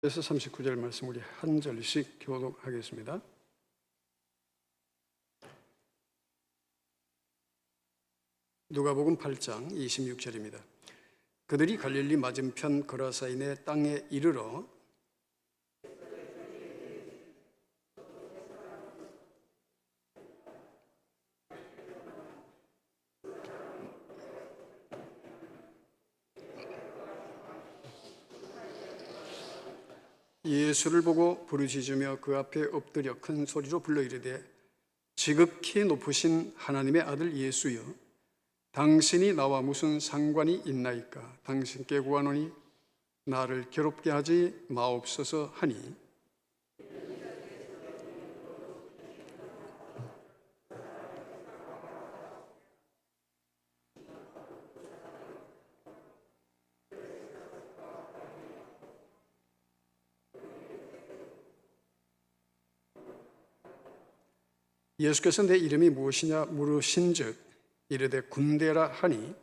그래서 39절 말씀 우리 한 절씩 교독하겠습니다. 누가복음 8장 26절입니다. 그들이 갈릴리 맞은편 거라사인의 땅에 이르러 예수를 보고 부르짖으며 그 앞에 엎드려 큰 소리로 불러 이르되 지극히 높으신 하나님의 아들 예수여, 당신이 나와 무슨 상관이 있나이까? 당신께 구하노니 나를 괴롭게 하지 마옵소서 하니, 예수께서 내 이름이 무엇이냐 물으신즉 이르되 군대라 하니,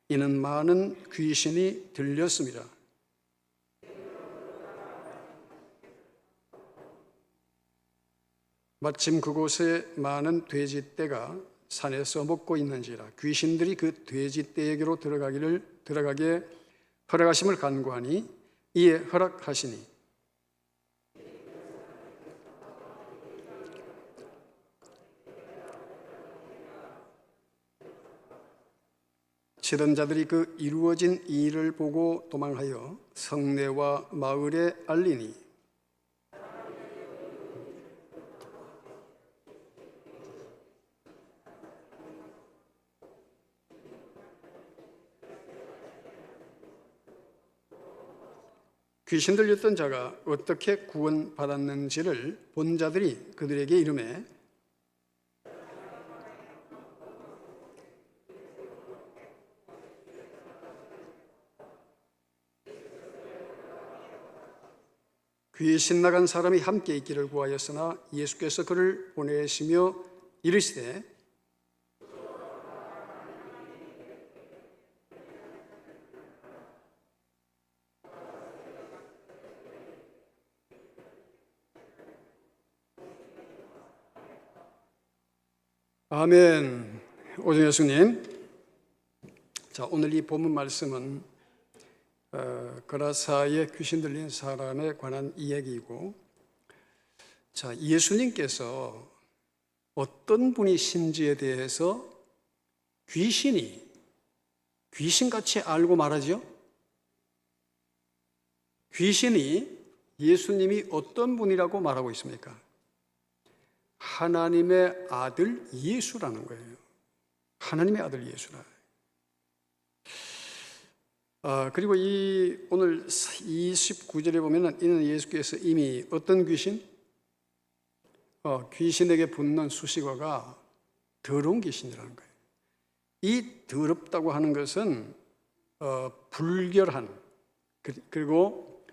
이는 많은 귀신이 들렸습니다. 마침 그곳에 많은 돼지떼가 산에서 먹고 있는지라 귀신들이 그 돼지떼에게로 들어가게 허락하심을 간구하니 이에 허락하시니, 치던 자들이 그 이루어진 일을 보고 도망하여 성내와 마을에 알리니, 귀신 들렸던 자가 어떻게 구원받았는지를 본 자들이 그들에게 이르매 귀신 나간 사람이 함께 있기를 구하였으나 예수께서 그를 보내시며 이르시되 아멘. 오정 예수님, 자, 오늘 이 본문 말씀은 거라사에 귀신 들린 사람에 관한 이야기이고, 자, 예수님께서 어떤 분이신지에 대해서 귀신같이 알고 말하죠. 귀신이 예수님이 어떤 분이라고 말하고 있습니까? 하나님의 아들 예수라는 거예요. 하나님의 아들 예수라. 그리고 오늘 29절에 보면은 이는 예수께서 이미 어떤 귀신? 귀신에게 붙는 수식어가 더러운 귀신이라는 거예요. 이 더럽다고 하는 것은 불결한, 그리고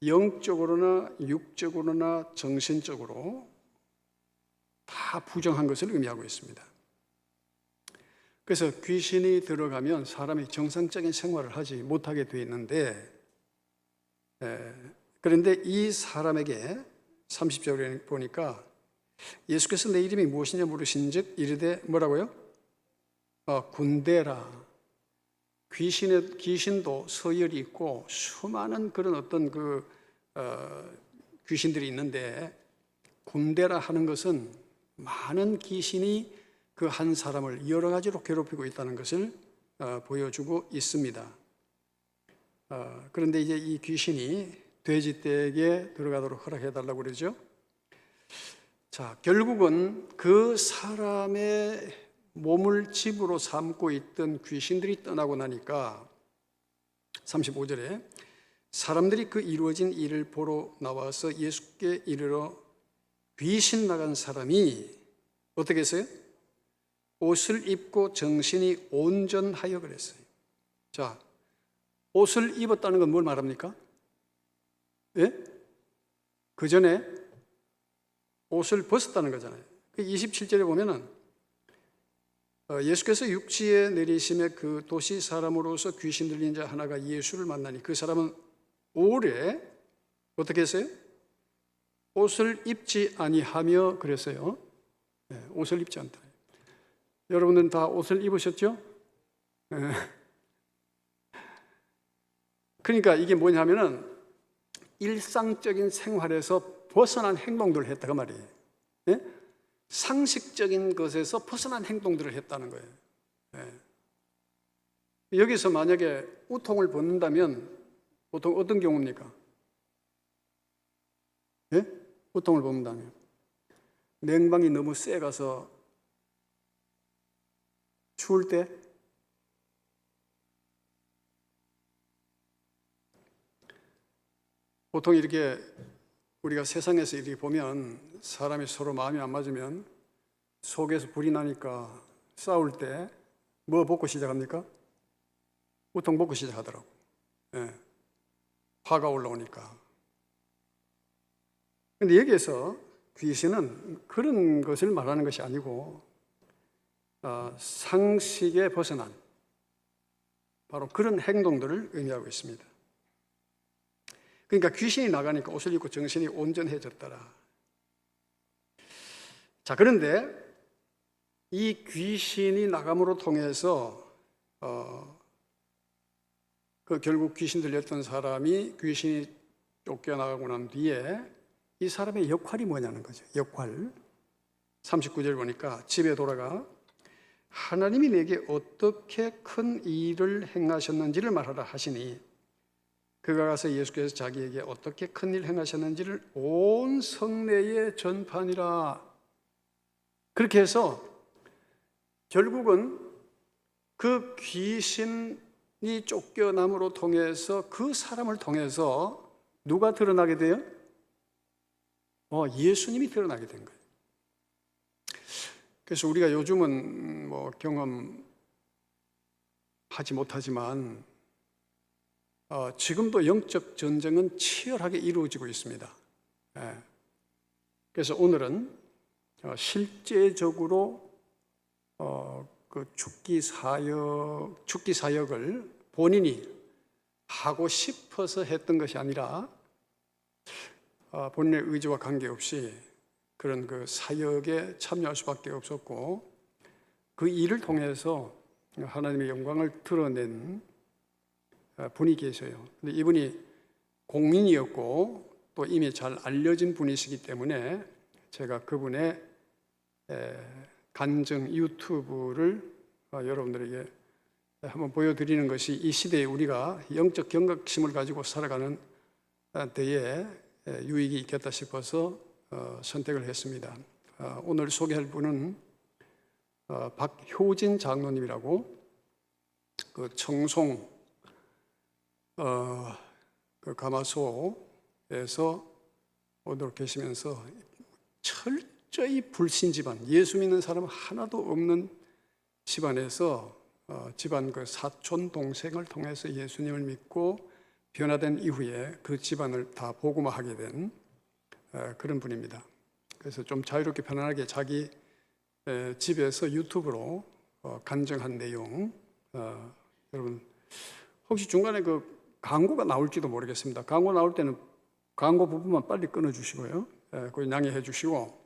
영적으로나 육적으로나 정신적으로 다 부정한 것을 의미하고 있습니다. 그래서 귀신이 들어가면 사람이 정상적인 생활을 하지 못하게 되어 있는데, 그런데 이 사람에게 30절에 보니까 예수께서 내 이름이 무엇이냐 물으신즉 이르되 뭐라고요? 군대라. 귀신도 서열이 있고 수많은 그런 어떤 귀신들이 있는데, 군대라 하는 것은 많은 귀신이 그 한 사람을 여러 가지로 괴롭히고 있다는 것을 보여주고 있습니다. 그런데 이제 이 귀신이 돼지떼에게 들어가도록 허락해달라고 그러죠. 자, 결국은 그 사람의 몸을 집으로 삼고 있던 귀신들이 떠나고 나니까 35절에 사람들이 그 이루어진 일을 보러 나와서 예수께 이르러 귀신 나간 사람이 어떻게 했어요? 옷을 입고 정신이 온전하여 그랬어요. 자, 옷을 입었다는 건 뭘 말합니까? 예? 그 전에 옷을 벗었다는 거잖아요. 27절에 보면은 예수께서 육지에 내리심에 그 도시 사람으로서 귀신 들린 자 하나가 예수를 만나니 그 사람은 오래 어떻게 했어요? 옷을 입지 아니하며 그랬어요. 네, 옷을 입지 않다. 여러분들은 다 옷을 입으셨죠? 네. 그러니까 이게 뭐냐면은 일상적인 생활에서 벗어난 행동들을 했다가 말이에요. 네? 상식적인 것에서 벗어난 행동들을 했다는 거예요. 네. 여기서 만약에 우통을 벗는다면 보통 어떤 경우입니까? 예? 우통을 벗는다면 냉방이 너무 세가서 추울 때, 보통 이렇게 우리가 세상에서 이렇게 보면 사람이 서로 마음이 안 맞으면 속에서 불이 나니까 싸울 때 뭐 벗고 시작합니까? 우통 벗고 시작하더라고. 예. 화가 올라오니까. 근데 여기에서 귀신은 그런 것을 말하는 것이 아니고 상식에 벗어난 바로 그런 행동들을 의미하고 있습니다. 그러니까 귀신이 나가니까 옷을 입고 정신이 온전해졌더라. 자, 그런데 이 귀신이 나감으로 통해서 그 결국 귀신 들렸던 사람이 귀신이 쫓겨나가고 난 뒤에 이 사람의 역할이 뭐냐는 거죠. 역할. 39절 보니까 집에 돌아가 하나님이 내게 어떻게 큰 일을 행하셨는지를 말하라 하시니 그가 가서 예수께서 자기에게 어떻게 큰 일 행하셨는지를 온 성내에 전파하니라. 그렇게 해서 결국은 그 귀신이 쫓겨남으로 통해서 그 사람을 통해서 누가 드러나게 돼요? 예수님이 드러나게 된 거예요. 그래서 우리가 요즘은 뭐 경험하지 못하지만 지금도 영적 전쟁은 치열하게 이루어지고 있습니다. 그래서 오늘은 실제적으로 그 죽기 사역을 본인이 하고 싶어서 했던 것이 아니라 본인의 의지와 관계없이 그런 그 사역에 참여할 수밖에 없었고 그 일을 통해서 하나님의 영광을 드러낸 분이 계셔요. 근데 이분이 공인이었고 또 이미 잘 알려진 분이시기 때문에 제가 그분의 간증 유튜브를 여러분들에게 한번 보여드리는 것이 이 시대에 우리가 영적 경각심을 가지고 살아가는 데에 유익이 있겠다 싶어서 선택을 했습니다. 오늘 소개할 분은 박효진 장로님이라고 그 청송 그 가마소에서 오도록 계시면서 철저히 불신 집안, 예수 믿는 사람 하나도 없는 집안에서 집안 그 사촌 동생을 통해서 예수님을 믿고 변화된 이후에 그 집안을 다 복음화하게 된 그런 분입니다. 그래서 좀 자유롭게 편안하게 자기 집에서 유튜브로 간증한 내용, 여러분 혹시 중간에 그 광고가 나올지도 모르겠습니다. 광고 나올 때는 광고 부분만 빨리 끊어주시고요. 그걸 양해해 주시고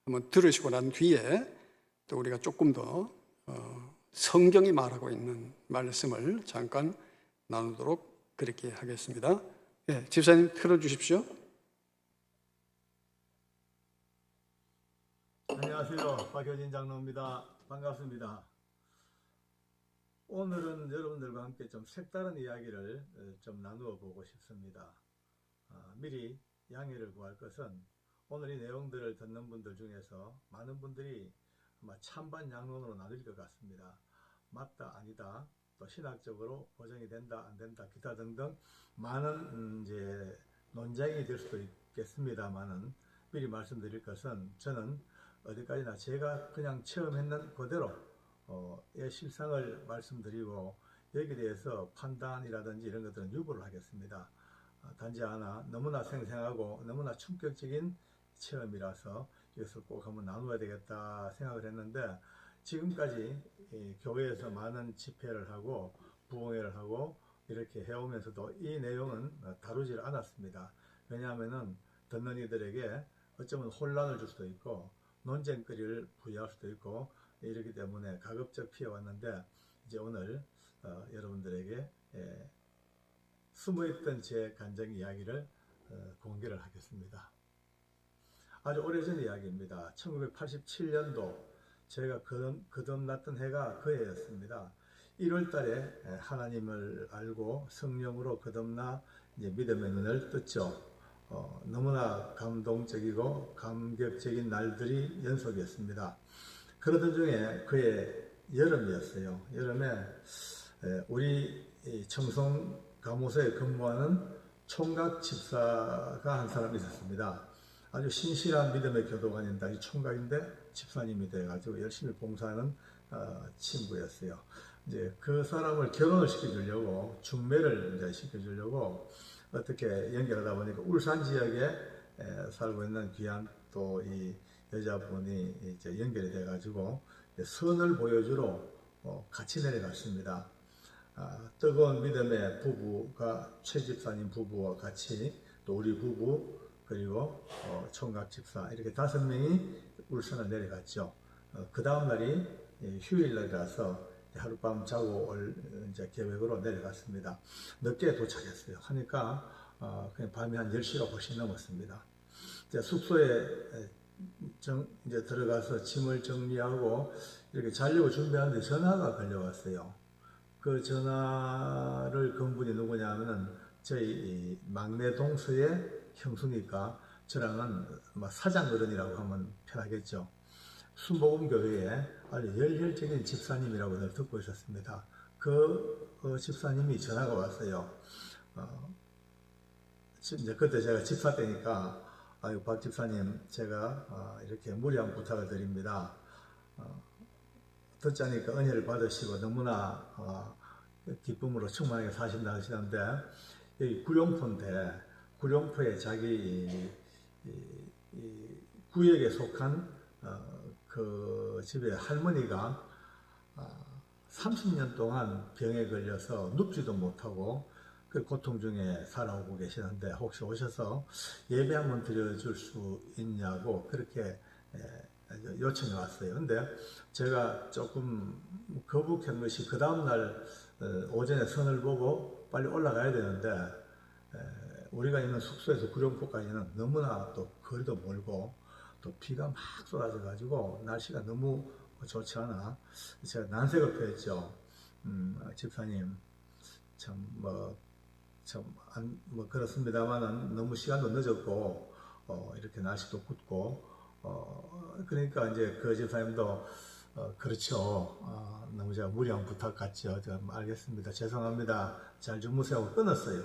한번 들으시고 난 뒤에 또 우리가 조금 더 성경이 말하고 있는 말씀을 잠깐 나누도록 그렇게 하겠습니다. 집사님 틀어주십시오. 안녕하세요. 박효진 장로입니다. 반갑습니다. 오늘은 여러분들과 함께 좀 색다른 이야기를 좀 나누어 보고 싶습니다. 미리 양해를 구할 것은 오늘 이 내용들을 듣는 분들 중에서 많은 분들이 아마 찬반 양론으로 나뉠 것 같습니다. 맞다 아니다, 또 신학적으로 보정이 된다 안 된다 기타 등등 많은 이제 논쟁이 될 수도 있겠습니다만은 미리 말씀드릴 것은 저는 어디까지나 제가 그냥 체험했는 그대로 의 실상을 말씀드리고 여기에 대해서 판단이라든지 이런 것들은 유보를 하겠습니다. 단지 하나 너무나 생생하고 너무나 충격적인 체험이라서 이것을 꼭 한번 나누어야 되겠다 생각을 했는데 지금까지 교회에서 많은 집회를 하고 부흥회를 하고 이렇게 해오면서도 이 내용은 다루질 않았습니다. 왜냐하면은 듣는 이들에게 어쩌면 혼란을 줄 수도 있고 논쟁거리를 부여할 수도 있고 이렇기 때문에 가급적 피해왔는데, 이제 오늘 여러분들에게 숨어있던 제 간증 이야기를 공개를 하겠습니다. 아주 오래전 이야기입니다. 1987년도 제가 거듭났던 해가 그 해였습니다. 1월 달에 하나님을 알고 성령으로 거듭나 이제 믿음의 눈을 떴죠. 너무나 감동적이고 감격적인 날들이 연속이었습니다. 그러던 중에 그해 여름이었어요. 여름에 우리 청송 감호소에 근무하는 총각 집사가 한 사람 있었습니다. 아주 신실한 믿음의 교도관인데 아주 총각인데 집사님이 돼가지고 열심히 봉사하는 친구였어요. 이제 그 사람을 결혼을 시켜주려고, 중매를 이제 시켜주려고 어떻게 연결하다 보니까 울산 지역에 살고 있는 귀한 또 이 여자분이 이제 연결이 돼가지고 선을 보여주러 같이 내려갔습니다. 뜨거운 믿음의 부부가, 최 집사님 부부와 같이 또 우리 부부 그리고 총각 집사 이렇게 5명이 울산을 내려갔죠. 그 다음 날이 휴일날이라서 하룻밤 자고 올 이제 계획으로 내려갔습니다. 늦게 도착했어요. 하니까 그냥 밤이 한 10시가 훨씬 넘었습니다. 이제 숙소에 이제 들어가서 짐을 정리하고 이렇게 자려고 준비하는데 전화가 걸려왔어요. 그 전화를 건 분이 누구냐면은 저희 막내 동서의 형수니까 저랑은 사장 어른이라고 하면 편하겠죠. 순복음교회에 아주 열혈적인 집사님이라고 늘 듣고 있었습니다. 그 집사님이 전화가 왔어요. 이제 그때 제가 집사 때니까, 아유 박 집사님, 제가 이렇게 무리한 부탁을 드립니다. 듣자니까 은혜를 받으시고 너무나 기쁨으로 충만하게 사신다 하시는데, 여기 구룡포인데 구룡포에 자기 구역에 속한 그 집에 할머니가 30년 동안 병에 걸려서 눕지도 못하고 그 고통 중에 살아오고 계시는데, 혹시 오셔서 예배 한번 드려줄 수 있냐고 그렇게 요청이 왔어요. 근데 제가 조금 거북한 것이, 그 다음날 오전에 선을 보고 빨리 올라가야 되는데 우리가 있는 숙소에서 구룡포까지는 너무나 또 거리도 멀고 또 비가 막 쏟아져 가지고 날씨가 너무 좋지 않아 제가 난색을 표했죠. 집사님, 그렇습니다만 너무 시간도 늦었고 이렇게 날씨도 굽고 그러니까 이제 그 집사님도 그렇죠. 너무 제가 무리한 부탁 같죠. 제가 알겠습니다. 죄송합니다. 잘 주무세요 하고 끊었어요.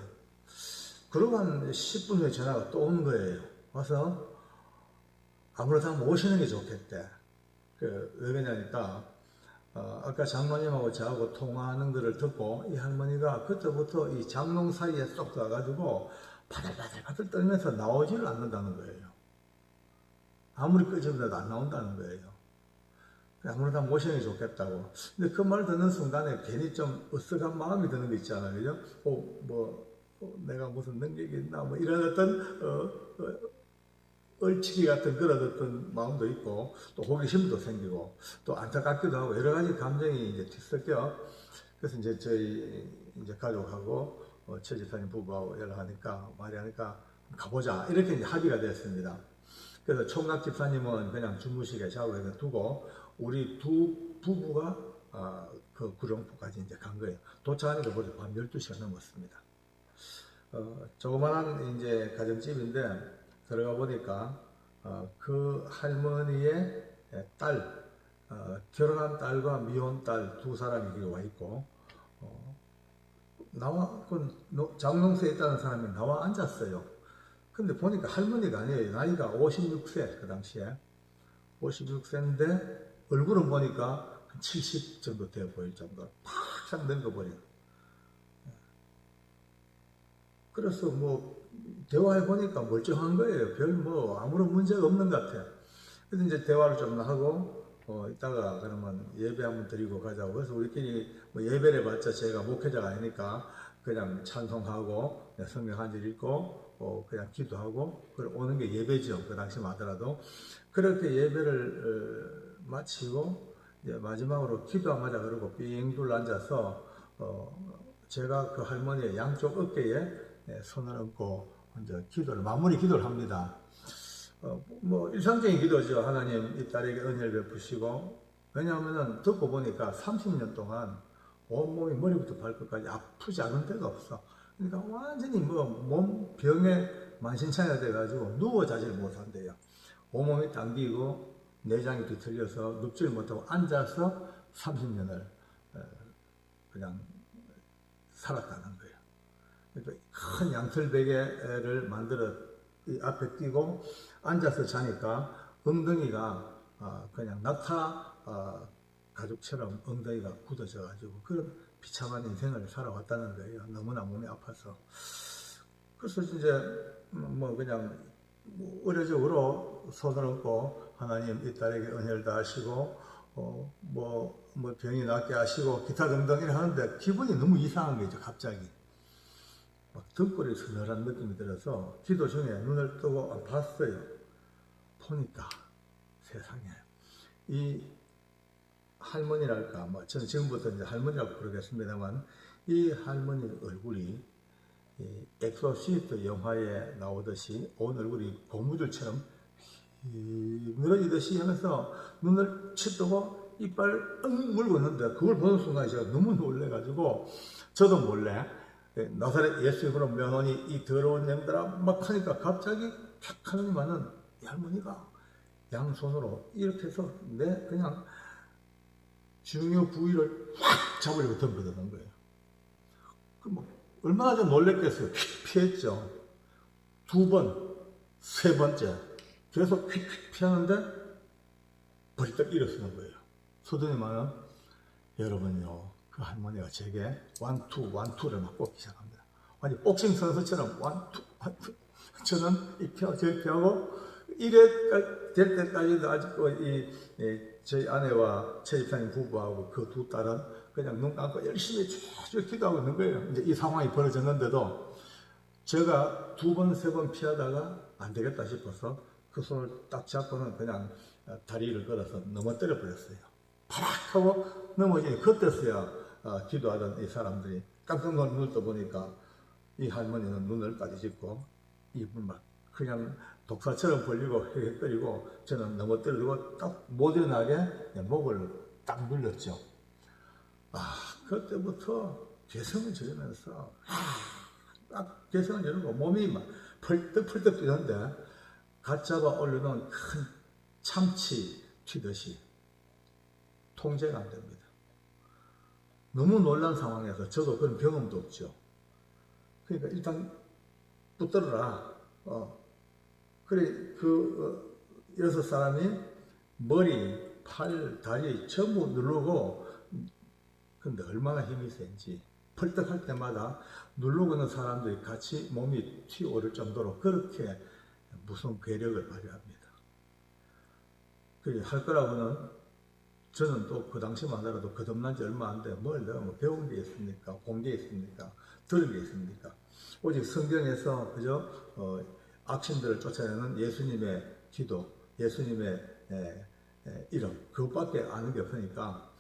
그러고 한 10분 후에 전화가 또 온 거예요. 와서 아무래도 한번 오시는 게 좋겠대. 왜 그러냐니까 아까 장로님하고 저하고 통화하는 거를 듣고 이 할머니가 그때부터 이 장롱 사이에 쏙 들어가가지고 바들바들 떨면서 나오지를 않는다는 거예요. 아무리 끄집어도 안 나온다는 거예요. 아무래도 한번 오시는 게 좋겠다고. 근데 그 말 듣는 순간에 괜히 좀 으쓱한 마음이 드는 거 있잖아요. 그죠? 내가 무슨 능력이 있나, 이런 어떤, 얼치기 같은 그런 어떤 마음도 있고, 또 호기심도 생기고, 또 안타깝기도 하고, 여러 가지 감정이 이제 뒤섞여. 그래서 이제 저희 이제 가족하고, 최 집사님 부부하고 연락하니까, 말하니까, 가보자. 이렇게 이제 합의가 됐습니다. 그래서 총각 집사님은 그냥 주무시게 샤워해서 두고, 우리 두 부부가, 그 구룡포까지 이제 간 거예요. 도착하니까 벌써 밤 12시가 넘었습니다. 조그만한 이제 가정집인데 들어가 보니까 그 할머니의 딸, 결혼한 딸과 미혼 딸 두 사람이 와 있고, 장롱서에 있다는 사람이 나와 앉았어요. 근데 보니까 할머니가 아니에요. 나이가 56세, 그 당시에 56세인데 얼굴은 보니까 한 70 정도 되어 보일 정도로 팍 늙어버려요. 그래서 대화해 보니까 멀쩡한 거예요. 별 아무런 문제가 없는 것 같아요. 그래서 이제 대화를 좀 하고, 이따가 그러면 예배 한번 드리고 가자고. 그래서 우리끼리 예배를 받자, 제가 목회자가 아니니까 그냥 찬송하고 성경 한 절 읽고 그냥 기도하고 오는 게 예배죠. 그 당시 하더라도 그렇게 예배를 마치고 이제 마지막으로 기도하자 그러고 삥 둘러 앉아서 제가 그 할머니의 양쪽 어깨에 손을 얹고 이제 마무리 기도를 합니다. 뭐 일상적인 기도죠. 하나님 이 딸에게 은혜를 베푸시고, 왜냐하면 듣고 보니까 30년 동안 온몸이 머리부터 발끝까지 아프지 않은 데가 없어. 그러니까 완전히 몸 병에 만신창이가 돼가지고 누워 자질 못한대요. 온몸이 당기고 내장이 뒤틀려서 눕질 못하고 앉아서 30년을 그냥 살았다는 거예요. 그러니까 큰 양털베개를 만들어 이 앞에 끼고 앉아서 자니까 엉덩이가 그냥 낙타 가죽처럼 엉덩이가 굳어져가지고 그런 비참한 인생을 살아왔다는 거예요. 너무나 몸이 아파서. 그래서 이제 뭐 그냥 의례적으로 손을 얹고 하나님 이 딸에게 은혜를 다하시고 뭐 병이 낫게 하시고 기타 등등 이렇게 하는데 기분이 너무 이상한 거죠. 갑자기 막 등골이 서늘한 느낌이 들어서 기도 중에 눈을 뜨고 봤어요. 보니까 세상에 이 할머니랄까, 뭐 저는 지금부터 이제 할머니라고 부르겠습니다만, 이 할머니 얼굴이 이 엑소시스트 영화에 나오듯이 온 얼굴이 고무줄처럼 늘어지듯이 하면서 눈을 치뜨고 이빨 엉 물고 있는데, 그걸 보는 순간 제가 너무 놀래가지고 저도 몰래 나사렛 예수 이름으로 명하니 이 더러운 냄들아 막 하니까 갑자기 탁 하더니만은 이 할머니가 양손으로 이렇게 해서 내 그냥 중요 부위를 확 잡으려고 덤벼드는 거예요. 뭐 얼마나 좀 놀랬겠어요. 피했죠. 두 번, 세 번째 계속 휙휙 피하는데 벌떡 일어서는 거예요. 서더니만은 여러분요, 그 할머니가 제게 원투를 막 꽂기 시작합니다. 완전 복싱 선수처럼 원투. 저는 이 피하고 저기 피하고 이래 될 때까지도 아직도 저희 아내와 최 집사님 부부하고 그 두 딸은 그냥 눈 감고 열심히 쭉 기도하고 있는 거예요. 이제 이 상황이 벌어졌는데도 제가 두 번, 세 번 피하다가 안 되겠다 싶어서 그 손을 딱 잡고는 그냥 다리를 걸어서 넘어뜨려 버렸어요. 파락 하고 넘어지니 그때서야 기도하던 이 사람들이 깜짝 놀라 눈을 떠보니까 이 할머니는 눈을 까지짓고 입을 막 그냥 독사처럼 벌리고 헷헷거리고 저는 넘어뜨리고 딱 못 일어나게 목을 딱 눌렀죠. 그때부터 개성을 지르면서 딱 개성을 지르고 몸이 막 펄떡펄떡 뛰는데 갓 잡아 올려놓은 큰 참치 튀듯이 통제가 안 됩니다. 너무 놀란 상황에서 저도 그런 경험도 없죠. 그러니까 일단 붙들어라. 그래 여섯 사람이 머리, 팔, 다리 전부 누르고, 근데 얼마나 힘이 센지 펄떡할 때마다 누르고 있는 사람들이 같이 몸이 튀어오를 정도로 그렇게 무슨 괴력을 발휘합니다. 그래 할 거라고는 저는 또 그 당시만 하더라도 거듭난 지 얼마 안 돼. 뭘 내가 뭐 배운 게 있습니까? 본 게 있습니까? 들은 게 있습니까? 오직 성경에서 그저 악신들을 쫓아내는 예수님의 기도, 예수님의 이름, 그것밖에 아는 게 없으니까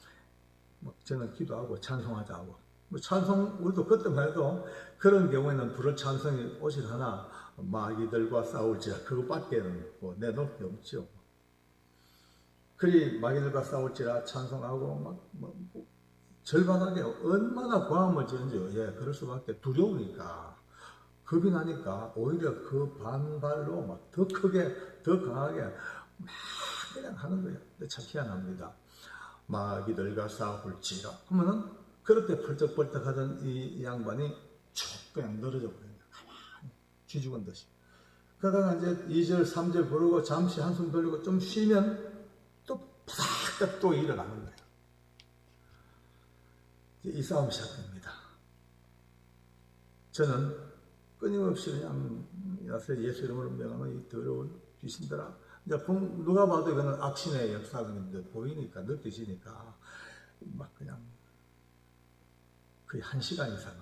저는 기도하고 찬송하자고. 찬송, 우리도 그때만 해도 그런 경우에는 부를 찬송이 오실 하나 마귀들과 싸울지라 그것밖에는 내놓을 게 없죠. 그리 마귀들과 싸울지라 찬송하고 절반하게 얼마나 고함을 지른지요. 그럴 수밖에. 두려우니까, 겁이 나니까 오히려 그 반발로 더 크게, 더 강하게 그냥 하는 거예요. 근데 참 희한합니다. 마귀들과 싸울지라 하면은 그렇게 펄쩍펄쩍 하던 이 양반이 쭉 그냥 늘어져 버립니다. 가만히 쥐죽은 듯이. 그러다가 이제 2절, 3절 부르고 잠시 한숨 돌리고 좀 쉬면 또 바닥 또 일어나는 거예요. 이 싸움이 시작됩니다. 저는 끊임없이 그냥 나사렛 예수 이름으로 명하는 이 더러운 귀신들아. 이제 누가 봐도 이거는 악신의 역사가 보이니까, 느껴지니까 막 그냥 거의 1시간 이상을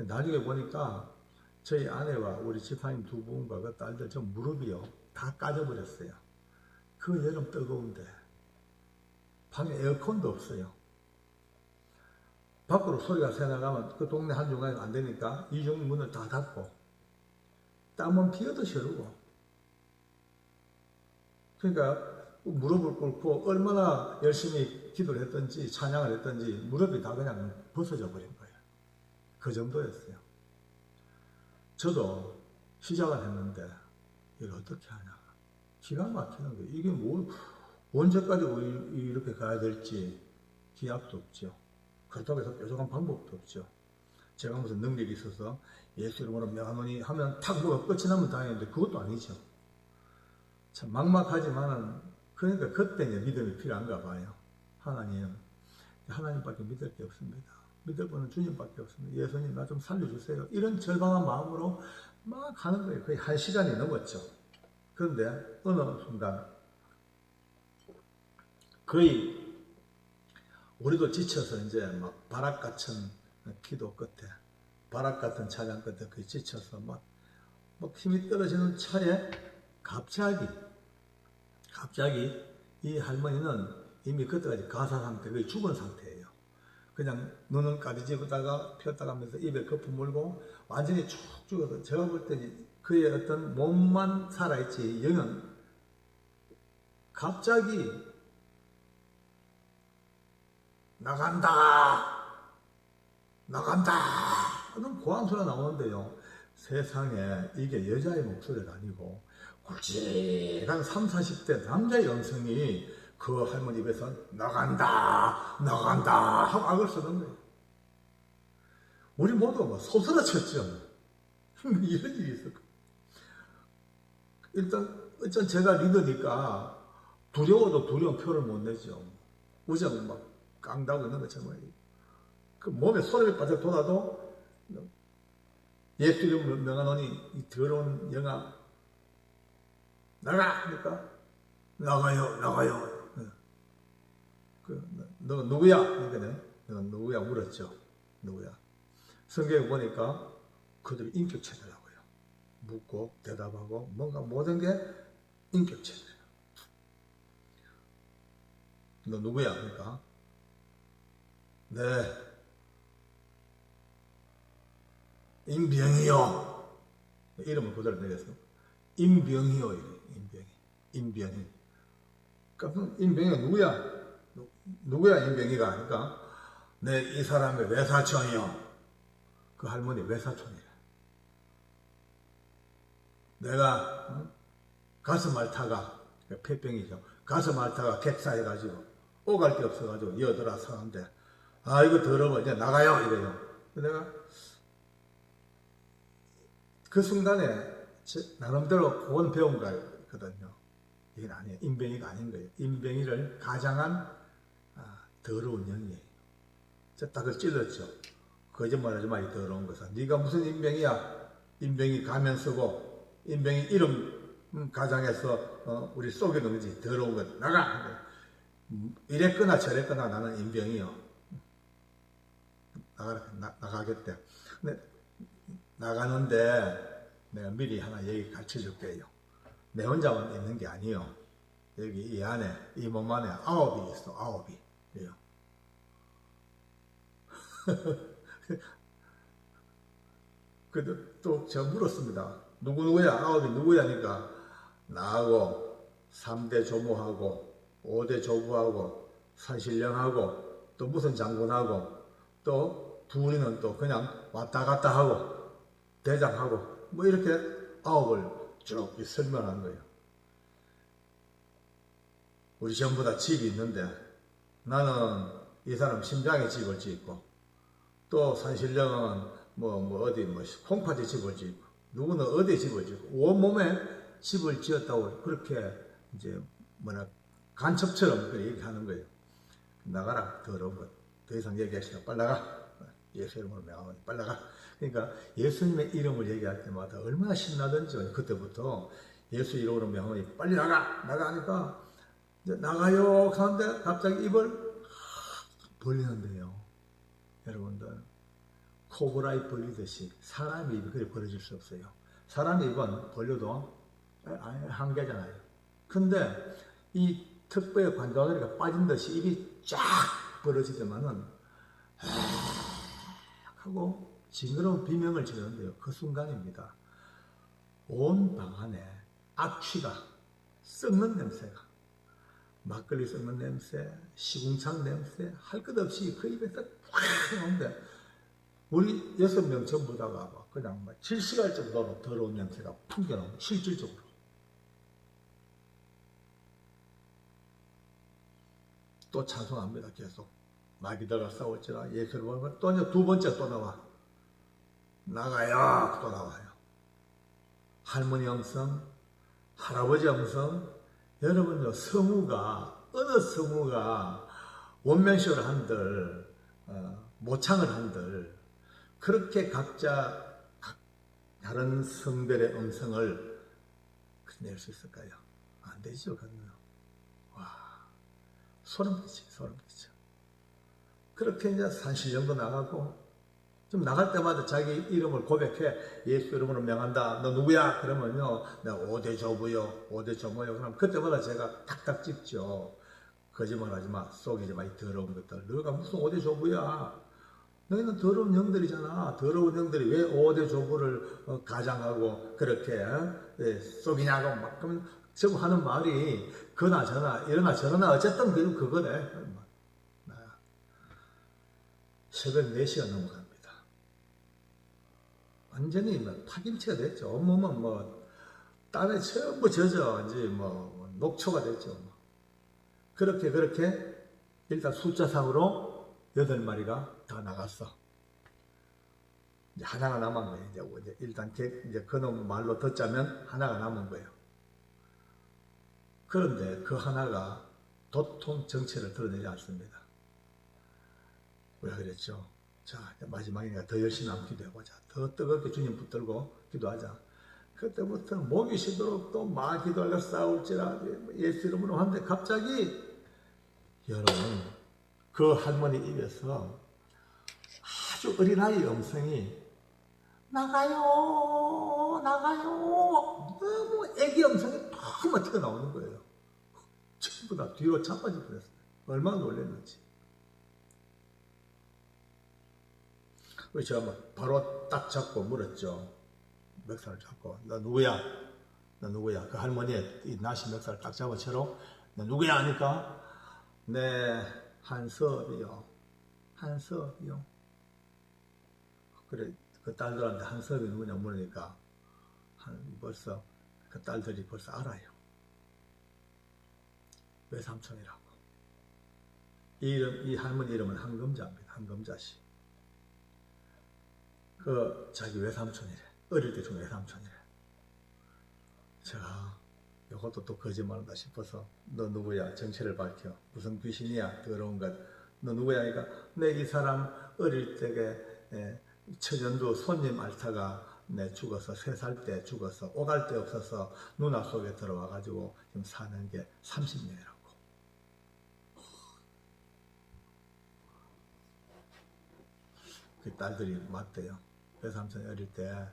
나중에 보니까 저희 아내와 우리 집사님 두 분과 그 딸들 저 무릎이요 다 까져버렸어요. 그 여름 뜨거운데 방에 에어컨도 없어요. 밖으로 소리가 새나가면 그 동네 한중간에 안 되니까 이중 문을 다 닫고 땀은 피어듯이 흐르고, 그러니까 무릎을 꿇고 얼마나 열심히 기도를 했던지 찬양을 했던지 무릎이 다 그냥 벗어져 버린 거예요. 그 정도였어요. 저도 시작을 했는데 이걸 어떻게 하냐, 기가 막히는 거예요. 이게 뭐 언제까지 이렇게 가야 될지 기약도 없죠. 그렇다고 해서 뾰족한 방법도 없죠. 제가 무슨 능력이 있어서 예수 이름으로 명하노니 하면 탁 뭐가 끝이 나면 다행인데 그것도 아니죠. 참 막막하지만은, 그러니까 그때 이제 믿음이 필요한가 봐요. 하나님밖에 믿을 게 없습니다. 믿을 분은 주님밖에 없습니다. 예수님 나 좀 살려주세요. 이런 절망한 마음으로 막 가는 거예요. 거의 1시간이 넘었죠. 그런데 어느 순간 거의 우리도 지쳐서 이제 막 바락 같은 기도 끝에, 바락 같은 찬양 끝에 거의 지쳐서 막 힘이 떨어지는 차에 갑자기 이 할머니는 이미 그때까지 가사 상태, 거의 죽은 상태예요. 그냥 눈은 까지집었다가 폈다가 하면서 입에 거품 물고 완전히 쭉 죽어서, 제가 볼 때는 그의 어떤 몸만 살아있지 영은 갑자기 나간다 하는 고함 소리가 나오는데요, 세상에 이게 여자의 목소리가 아니고 굵직한 30, 40대 남자의 음성이 그 할머니 입에서 나간다 하고 악을 쓰는 거예요. 우리 모두 뭐 소스라쳤죠. 이런 일이 있었고, 일단 제가 리더니까 두려워도 두려운 표를 못 내죠. 우정 막 깡다고 있는 것처럼 그 몸에 소름이 바짝 돋아도 예수 이름 명하노니 이 더러운 영아 나가! 하니까 나가요. 너 누구야? 그러니까 너 누구야? 물었죠. 누구야? 성경에 보니까 그들이 인격체더라고요. 묻고 대답하고 뭔가 모든 게 인격체더라고요. 너 누구야? 그러니까 네, 임병이요. 이름을 그대로 내렸어. 임병이요. 임병이. 그러니까 임병이가 누구야 임병이가? 그러니까 네, 이 사람의 외사촌이요. 그 할머니 외사촌이래. 내가 가슴 앓다가, 폐병이죠. 가슴 앓다가 객사해가지고 오갈 데 없어가지고 여들아 사는데, 아 이거 더러워 이제 나가요 이래요. 내가 그 순간에 나름대로 그건 배운 거거든요. 이건 아니에요. 임병이가 아닌 거예요. 임병이를 가장한 더러운 영이에요. 저 딱을 찔렀죠. 거짓말하지 마, 이 더러운 것은. 네가 무슨 임병이야? 임병이 가면 쓰고 임병이 이름 가장해서 우리 속이는 거지. 더러운 것 나가. 이랬거나 저랬거나 나는 임병이요. 나가겠대. 근데 나가는데 내가 미리 하나 얘기 가르쳐 줄게요. 내 혼자만 있는 게 아니에요. 여기 이 안에, 이 몸 안에 9이 있어. 9이. 그래도 또 제가 물었습니다. 누구야? 9이 누구야니까 나하고 3대 조모하고 5대 조부하고 산신령하고 또 무슨 장군하고 또 둘이는 또 그냥 왔다 갔다 하고 대장하고 뭐 이렇게 9을 쭉 설명한 거예요. 우리 전부 다 집이 있는데 나는 이 사람 심장에 집을 짓고 또 산신령은 어디 콩팥에 집을 짓고 누구는 어디에 집을 짓고 온몸에 집을 지었다고 그렇게 이제 간첩처럼 그렇게 얘기하는 거예요. 나가라 더러운 것. 더 이상 얘기할 시간 빨리 나가. 예수 이름으로 명하노니 빨리 나가. 그러니까 예수님의 이름을 얘기할 때마다 얼마나 신나던지 그때부터 예수 이름으로 명하노니 빨리 나가니까 이제 나가요 하는데 갑자기 입을 벌리는데요. 여러분들 코브라에 벌리듯이 사람의 입이 그리 벌어질 수 없어요. 사람의 입은 벌려도 한계잖아요. 근데 이 턱뼈의 관자놀이가 빠진 듯이 입이 쫙 벌어지더만은 하고 징그러운 비명을 지르는데요. 그 순간입니다. 온 방 안에 악취가, 썩는 냄새가, 막걸리 썩는 냄새, 시궁창 냄새, 할 것 없이 그 입에서 팍 나오는데 우리 6명 전부 다가 그냥 막 질식할 정도로 더러운 냄새가 풍겨나오는 실질적으로. 또 찬송합니다. 계속. 마귀들과 싸울지라 예수를 보면 또 이제 두 번째 또 나와. 나가요. 또 나와요. 할머니 음성, 할아버지 음성. 여러분요, 성우가, 어느 성우가 원맨쇼를 한들, 모창을 한들, 그렇게 각자 다른 성별의 음성을 낼 수 있을까요? 안 되죠, 그건요. 와, 소름 끼쳐, 소름 끼쳐. 그렇게 이제 산신령도 나가고, 좀 나갈 때마다 자기 이름을 고백해. 예수 이름으로 명한다. 너 누구야? 그러면요, 내가 오대조부요, 오대조모요. 그럼 그때마다 제가 탁탁 찍죠. 거짓말 하지 마, 속이지 마, 이 더러운 것들. 너가 무슨 오대조부야? 너희는 더러운 영들이잖아. 더러운 영들이 왜 오대조부를 가장하고 그렇게 속이냐고 막 그러면 저거 하는 말이 그나저나 이러나 저러나 어쨌든 그거래. 새벽 4시가 넘어갑니다. 완전히 파김치가 됐죠. 온몸은 땀에 전부 젖어 이제 녹초가 됐죠. 그렇게 일단 숫자상으로 8마리가 다 나갔어. 이제 하나가 남은 거예요. 이제 일단 이제 그놈 말로 듣자면 하나가 남은 거예요. 그런데 그 하나가 도통 정체를 드러내지 않습니다. 왜 그랬죠? 자, 마지막이니까 더 열심히 한번 기도해보자. 더 뜨겁게 주님 붙들고 기도하자. 그때부터는 목이 쉬도록 또 막 기도하려 싸울지라 예수 이름으로 하는데 갑자기 여러분 그 할머니 입에서 아주 어린아이 음성이 나가요 나가요 너무 애기 음성이 너무 튀어나오는 거예요. 전부 다 뒤로 자빠져 버렸어요. 얼마나 놀랐는지. 제가 바로 딱 잡고 물었죠. 멱살을 잡고 너 누구야? 너 누구야? 그 할머니의 이 나시 멱살을 딱 잡아채로 너 누구야 하니까 네 한섭이요. 한섭이요. 그래 그 딸들한테 한섭이 누구냐 물으니까 벌써 그 딸들이 벌써 알아요. 외삼촌이라고. 이 할머니 이름은 한금자입니다. 한금자씨. 그 자기 외삼촌이래. 어릴 때 준 외삼촌이래. 제가 이것도 또 거짓말한다 싶어서 너 누구야? 정체를 밝혀. 무슨 귀신이야? 더러운 것. 너 누구야? 하니까 내 이 사람 어릴 적에 천연두 손님 앓다가 죽어서 3살 때 죽어서 오갈 데 없어서 누나 속에 들어와 가지고 지금 사는 게 30년이라고. 그 딸들이 맞대요. 외삼촌이 어릴 때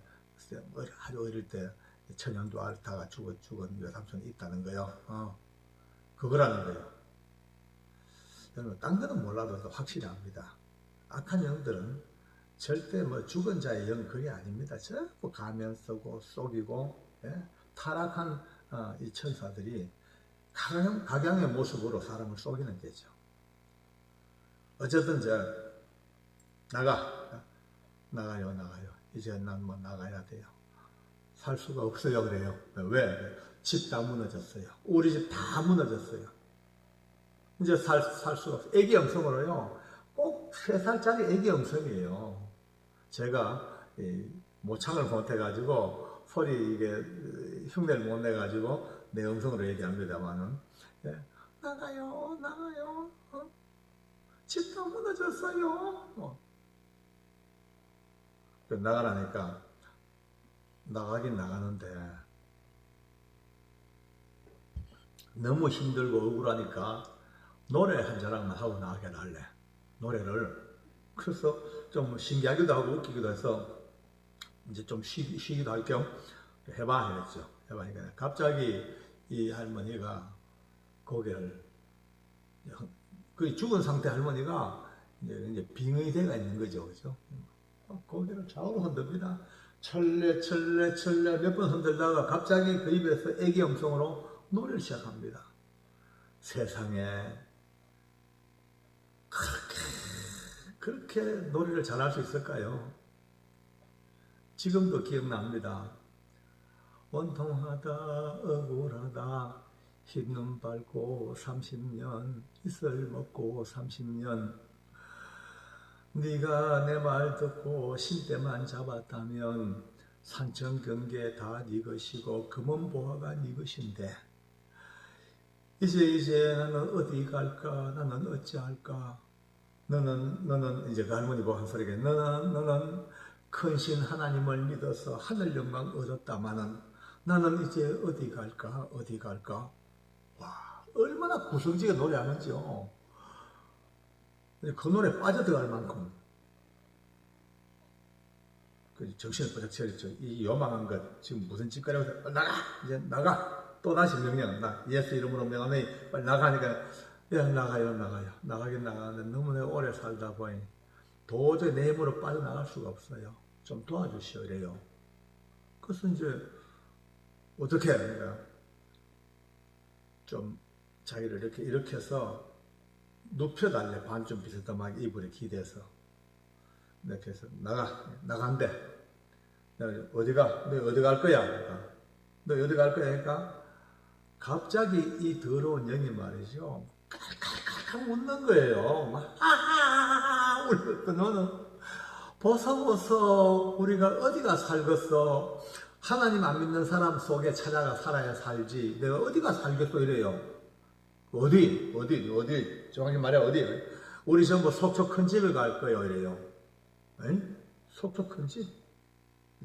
아주 어릴 때 천연두 앓다가 죽은 외삼촌이 있다는 거요. 그거라는 거예요. 여러분 딴 거는 몰라도 확실히 압니다. 악한 영들은 절대 죽은 자의 영 그게 아닙니다. 전부 가면 쓰고 속이고 타락한 이 천사들이 각양의 모습으로 사람을 속이는 게죠. 어쨌든 나가요. 이제 난 나가야 돼요. 살 수가 없어요. 그래요. 왜? 집 다 무너졌어요. 우리 집 다 무너졌어요. 이제 살 수가 없어요. 애기 음성으로요. 꼭 3살짜리 애기 음성이에요. 제가 모창을 못해가지고 소리 이게 흉내를 못 내가지고 내 음성으로 얘기합니다만은 나가요. 집 다 무너졌어요. 나가라니까 나가긴 나가는데 너무 힘들고 억울하니까 노래 한 자락만 하고 나가게 할래. 노래를 그래서 좀 신기하기도 하고 웃기기도 해서 이제 좀 쉬기도 할 겸 해봐 했죠. 해봐니까 갑자기 이 할머니가 고개를, 그 죽은 상태 할머니가 이제 빙의대가 있는 거죠, 그죠? 고개를 좌우로 흔듭니다. 철래 몇 번 흔들다가 갑자기 그 입에서 애기 음성으로 노래를 시작합니다. 세상에 그렇게 노래를 잘할 수 있을까요? 지금도 기억납니다. 원통하다 억울하다 흰눈 밟고 30년 이슬 먹고 30년 네가 내 말 듣고 신대만 잡았다면 산천 경계 다 네 것이고 금은보화가 네 것인데 이제 나는 어디 갈까? 나는 어찌할까? 너는 이제 그 할머니 보고 한 소리가 너는 큰 신 하나님을 믿어서 하늘 영광 얻었다마는 나는 이제 어디 갈까? 어디 갈까? 와, 얼마나 구성지게 노래하는지요. 그 노래 빠져들어갈 만큼 정신을 바짝 차렸죠. 이 요망한 것 지금 무슨 짓거리고 나가! 이제 나가! 또 다시 명령, 예수 이름으로 명하니 빨리 나가니까 야 나가요. 나가긴 나가는데 너무 내가 오래 살다 보니 도저히 내 힘으로 빠져나갈 수가 없어요. 좀 도와주시오 이래요. 그래서 이제 어떻게 해야 좀 자기를 이렇게 해서 눕혀달래. 반쯤 비스듬하게 이불에 기대서 이렇게 해서 나간대. 어디가? 너 어디 갈 거야? 그러니까. 너 어디 갈 거야? 그러니까 갑자기 이 더러운 영이 말이죠. 칼칼칼 웃는 거예요. 막 하하하하 울고 너는 벗어 우리가 어디가 살겠어? 하나님 안 믿는 사람 속에 찾아가 살아야 살지. 내가 어디가 살겠어 이래요. 어디? 정확히 말해 어디? 우리 전부 속초 큰 집에 갈 거예요 이래요. 에이? 속초 큰 집?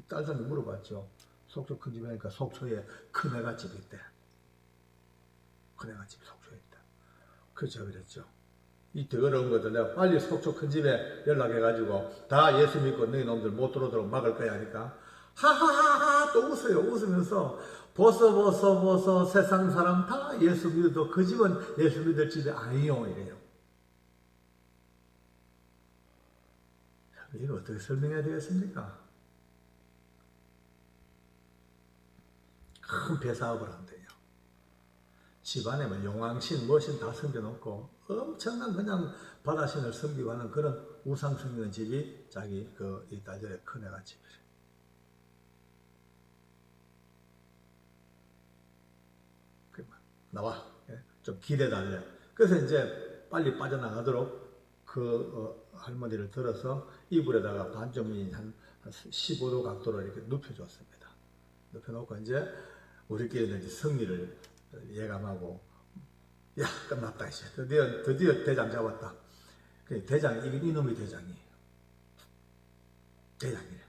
딸들이 물어봤죠. 속초 큰 집에 하니까 속초에 큰애가 집이 있대. 큰애가 집이 속초에 있다. 그래서 그랬죠. 이 더러운 것들 내가 빨리 속초 큰 집에 연락해가지고 다 예수 믿고 너희 놈들 못 들어오도록 막을 거야 하니까 하하하하 또 웃어요. 웃으면서 벗어 세상 사람 다 예수 믿어도 그 집은 예수 믿을 집이 아니요 이래요. 이거 어떻게 설명해야 되겠습니까? 큰 배사업을 한대요. 집안에 뭐 용왕신, 뭐신 다 섬겨놓고 엄청난 그냥 바다신을 섬기고 하는 그런 우상 섬기는 집이 자기 이 딸들의 큰애가 집이래. 나와. 좀 기대달래. 그래서 이제 빨리 빠져나가도록 할머니를 들어서 이불에다가 반쯤이 한 15도 각도로 이렇게 눕혀줬습니다. 눕혀놓고 이제 우리끼리는 이제 승리를 예감하고 야 끝났다 이제 드디어 대장 잡았다. 대장 이놈이 대장이에요. 대장이래.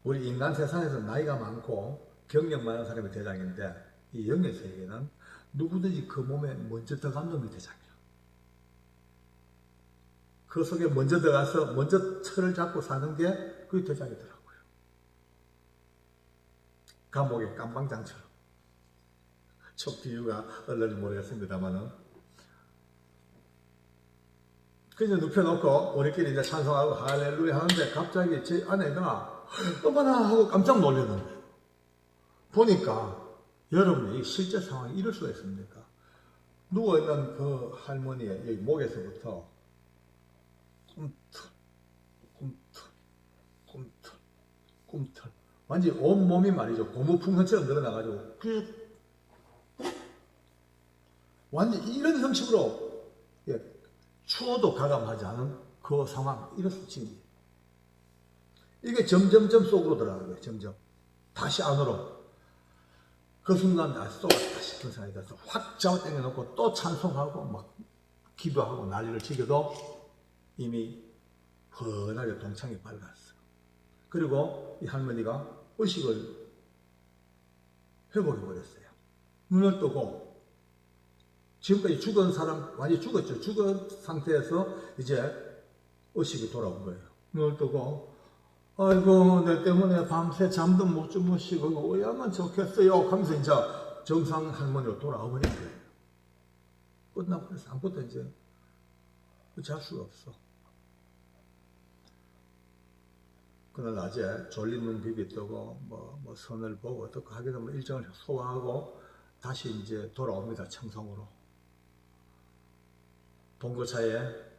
우리 인간 세상에서 나이가 많고 경력 많은 사람이 대장인데 이 영의 세계는 누구든지 그 몸에 먼저 들어간 놈이 대장이에요. 그 속에 먼저 들어가서 먼저 철을 잡고 사는 게 그게 대장이더라고요. 감옥의 깜방장처럼. 첫 비유가 얼른지 모르겠습니다만은. 그래서 눕혀놓고 우리끼리 이제 찬송하고 할렐루야 하는데 갑자기 제 아내가 어머나 하고 깜짝 놀라는 거예요. 보니까 여러분이 실제 상황이 이럴 수가 있습니까? 누워있는 그 할머니의 여기 목에서부터 꿈틀 완전히 온몸이 말이죠. 고무풍선처럼 늘어나가지고 완전히 이런 형식으로 추워도 가감하지 않은 그 상황 이럴 수 있지. 이게 점점점 속으로 들어가고요. 점점 다시 안으로. 그 순간 쏘았다 싶은 생각이 들어서 확 잡아 당겨놓고 또 찬송하고 막 기도하고 난리를 치겨도 이미 훤하게 동창이 밝았어. 그리고 이 할머니가 의식을 회복해버렸어요. 눈을 뜨고 지금까지 죽은 사람 완전히 죽었죠. 죽은 상태에서 이제 의식이 돌아온 거예요. 눈을 뜨고 아이고 내 때문에 밤새 잠도 못 주무시고 오야만 좋겠어요 하면서 이제 정상 할머니로 돌아와 버린 거예요. 끝나버려서 아무것도 이제 잘 수가 없어. 그날 낮에 졸린 눈 비비뜨고 뭐 선을 보고 어떻게 하게 되면 일정을 소화하고 다시 이제 돌아옵니다. 청송으로. 봉고차에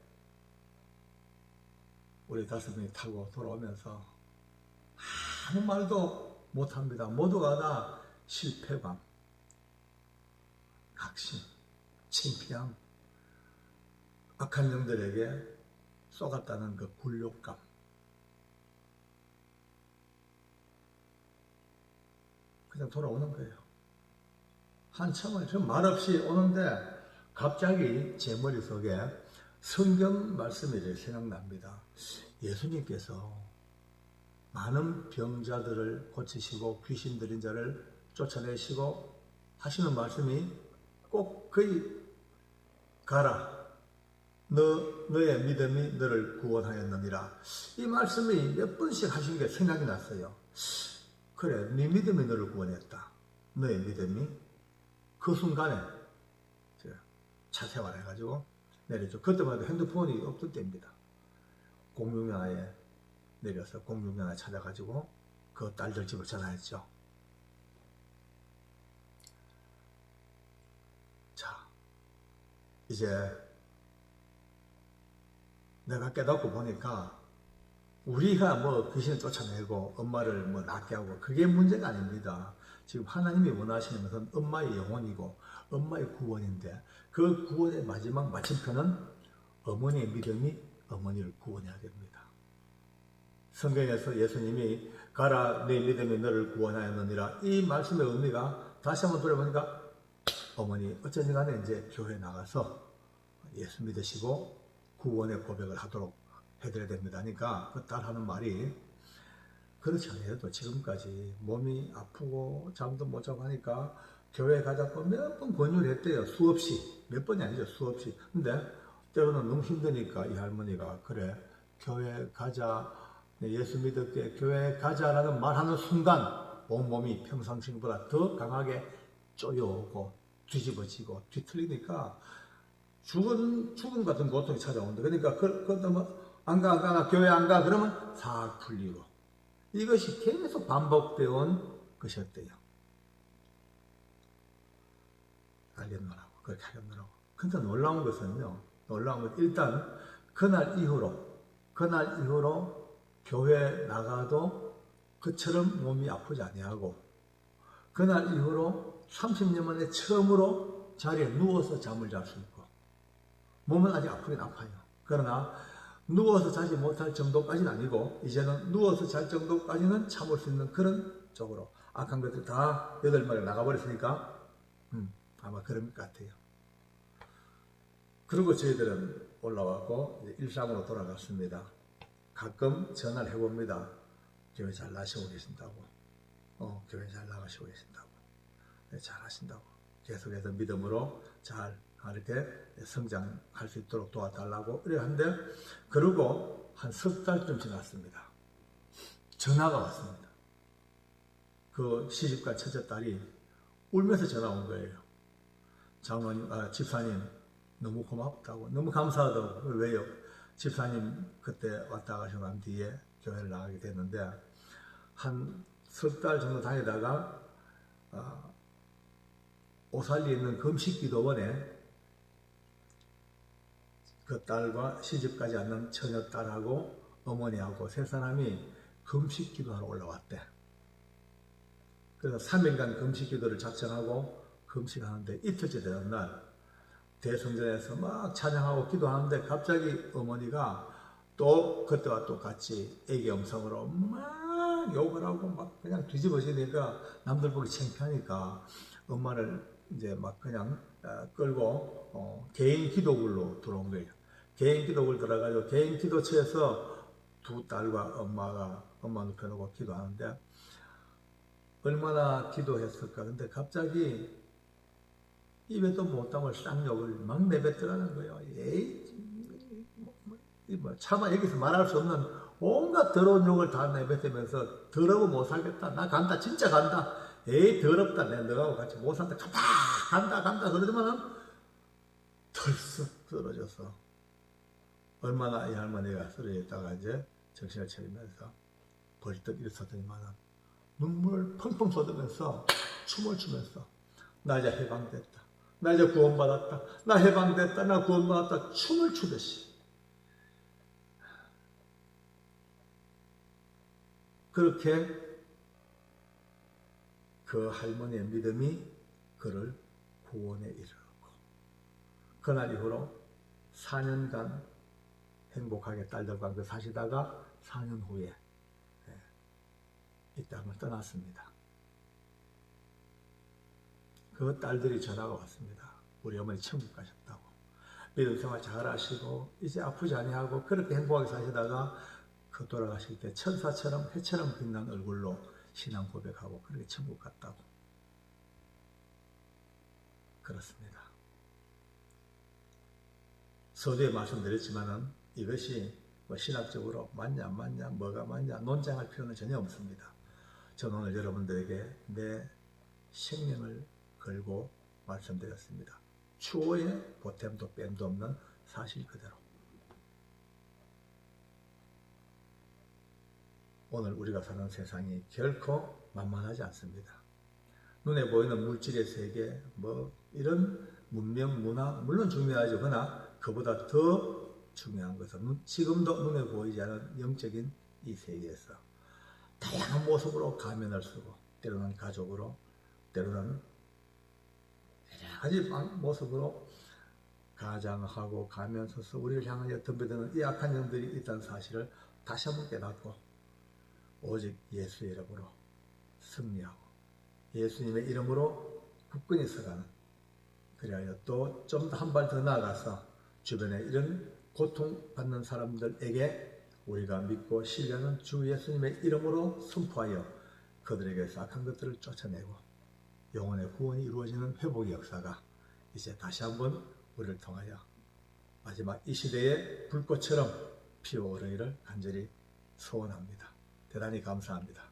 우리 5명이 타고 돌아오면서 아무 말도 못합니다. 모두가 다 실패감, 각심, 창피함, 악한 영들에게 쏘갔다는 그 굴욕감. 그냥 돌아오는 거예요. 한참을 좀 말없이 오는데 갑자기 제 머릿속에 성경 말씀이 생각납니다. 예수님께서 많은 병자들을 고치시고 귀신 들린 자를 쫓아내시고 하시는 말씀이 꼭 거의 가라. 너의 믿음이 너를 구원하였느니라. 이 말씀이 몇 번씩 하신 게 생각이 났어요. 그래, 네 믿음이 너를 구원했다. 너의 믿음이. 그 순간에 차세활 해가지고 내렸죠. 그때마다 핸드폰이 없던 때입니다. 공중전화에 내려서 공중전화 찾아가지고 그 딸들 집을 전화했죠. 자, 이제 내가 깨닫고 보니까 우리가 뭐 귀신을 쫓아내고 엄마를 뭐 낫게 하고 그게 문제가 아닙니다. 지금 하나님이 원하시는 것은 엄마의 영혼이고 엄마의 구원인데 그 구원의 마지막 마침표는 어머니의 믿음이 어머니를 구원해야 됩니다. 성경에서 예수님이 가라 내 믿음이 너를 구원하였느니라 이 말씀의 의미가 다시 한번 돌아보니까 어머니 어쩐지 간에 이제 교회 나가서 예수 믿으시고 구원의 고백을 하도록 해드려야 됩니다. 그러니까 그 딸 하는 말이 그렇지 않아도 지금까지 몸이 아프고 잠도 못 자고 하니까 교회 가자고 몇 번 권유를 했대요. 수없이. 몇 번이 아니죠. 수없이. 근데 때로는 너무 힘드니까 이 할머니가 그래 교회 가자 예수 믿을게 교회 가자라는 말하는 순간 온몸이 평상시보다 더 강하게 쪼여오고 뒤집어지고 뒤틀리니까 죽음 같은 고통이 찾아온다. 그러니까 안 가, 교회 안 가, 그러면 싹 풀리고. 이것이 계속 반복되어 온 것이었대요. 알겠노라고, 그렇게 하겠노라고. 근데 놀라운 것은요, 일단, 그날 이후로 교회 나가도 그처럼 몸이 아프지 아니하고, 그날 이후로 30년 만에 처음으로 자리에 누워서 잠을 잘 수 있고, 몸은 아직 아프긴 아파요. 그러나, 누워서 자지 못할 정도까지는 아니고 이제는 누워서 잘 정도까지는 참을 수 있는 그런 쪽으로 악한 것들 다 8마리 나가버렸으니까 아마 그럴 것 같아요. 그리고 저희들은 올라왔고 이제 일상으로 돌아갔습니다. 가끔 전화를 해봅니다. 교회 잘 나시고 계신다고. 교회 잘 나가시고 계신다고. 네, 잘 하신다고. 계속해서 믿음으로 잘 이렇게 성장할 수 있도록 도와달라고 그래 하는데 그러고 한 석 달쯤 지났습니다. 전화가 왔습니다. 그 시집간 첫째 딸이 울면서 전화 온 거예요. 집사님 너무 고맙다고 너무 감사하다고. 왜요? 집사님 그때 왔다 가시고 난 뒤에 교회를 나가게 됐는데 한 석 달 정도 다니다가 오살리에 있는 금식기도원에 그 딸과 시집가지 않는 처녀 딸하고 어머니하고 세 사람이 금식 기도하러 올라왔대. 그래서 3일간 금식 기도를 작정하고 금식하는데 이틀째 되는 날 대성전에서 막 찬양하고 기도하는데 갑자기 어머니가 또 그때와 똑같이 애기 음성으로 막 욕을 하고 막 그냥 뒤집어지니까 남들 보기 창피하니까 엄마를 이제 막 그냥 끌고 개인 기도굴로 들어온 거예요. 개인 기도굴 들어가지고 개인 기도처에서 두 딸과 엄마 눕혀놓고 기도하는데 얼마나 기도했을까. 근데 갑자기 입에도 못 담을 쌍욕을 막 내뱉더라는 거예요. 에이, 차마 여기서 말할 수 없는 온갖 더러운 욕을 다 내뱉으면서 더러워 못 살겠다. 나 간다. 진짜 간다. 에이 더럽다. 내가 너하고 같이 못 산다. 간다. 그러더만은 털썩 쓰러져서 얼마나 이 할머니가 쓰러졌다가 이제 정신을 차리면서 벌떡 일어서더니만은 눈물을 펑펑 쏟으면서 춤을 추면서 나 이제 해방됐다. 나 이제 구원받았다. 나 해방됐다. 나 구원받았다. 춤을 추듯이 그렇게 그 할머니의 믿음이 그를 구원에 이르렀고 그날 이후로 4년간 행복하게 딸들과 함께 사시다가 4년 후에 이 땅을 떠났습니다. 그 딸들이 전화가 왔습니다. 우리 어머니 천국 가셨다고. 믿음 생활 잘 하시고 이제 아프지 아니하고 그렇게 행복하게 사시다가 그 돌아가실 때 천사처럼 해처럼 빛난 얼굴로 신앙 고백하고 그렇게 천국 갔다고. 그렇습니다. 서두에 말씀드렸지만은 이것이 뭐 신학적으로 맞냐 안 맞냐 뭐가 맞냐 논쟁할 필요는 전혀 없습니다. 저는 오늘 여러분들에게 내 생명을 걸고 말씀드렸습니다. 추호의 보탬도 뺨도 없는 사실 그대로. 오늘 우리가 사는 세상이 결코 만만하지 않습니다. 눈에 보이는 물질의 세계, 뭐 이런 문명, 문화 물론 중요하죠. 그러나 그보다 더 중요한 것은 지금도 눈에 보이지 않는 영적인 이 세계에서 다양한 모습으로 가면을 쓰고 때로는 가족으로 때로는 여러 가지 모습으로 가장하고 가면 서서 우리를 향하여 덤벼드는 이 악한 영들이 있다는 사실을 다시 한번 깨닫고 오직 예수의 이름으로 승리하고 예수님의 이름으로 굳건히 서가는 그리하여 또 좀 더 한 발 더 나아가서 주변에 이런 고통받는 사람들에게 우리가 믿고 신뢰하는 주 예수님의 이름으로 선포하여 그들에게서 악한 것들을 쫓아내고 영혼의 구원이 이루어지는 회복의 역사가 이제 다시 한번 우리를 통하여 마지막 이 시대의 불꽃처럼 피어오르기를 간절히 소원합니다. 대단히 감사합니다.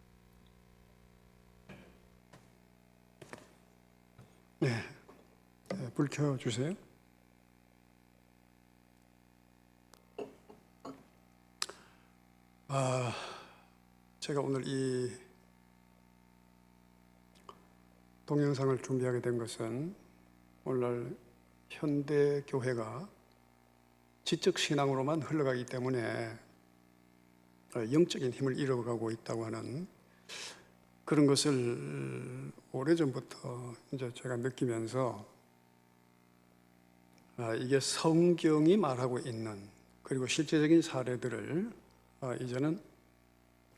네, 불 켜주세요. 제가 오늘 이 동영상을 준비하게 된 것은 오늘날 현대 교회가 지적 신앙으로만 흘러가기 때문에 영적인 힘을 잃어가고 있다고 하는 그런 것을 오래전부터 이제 제가 느끼면서 이게 성경이 말하고 있는 그리고 실제적인 사례들을 이제는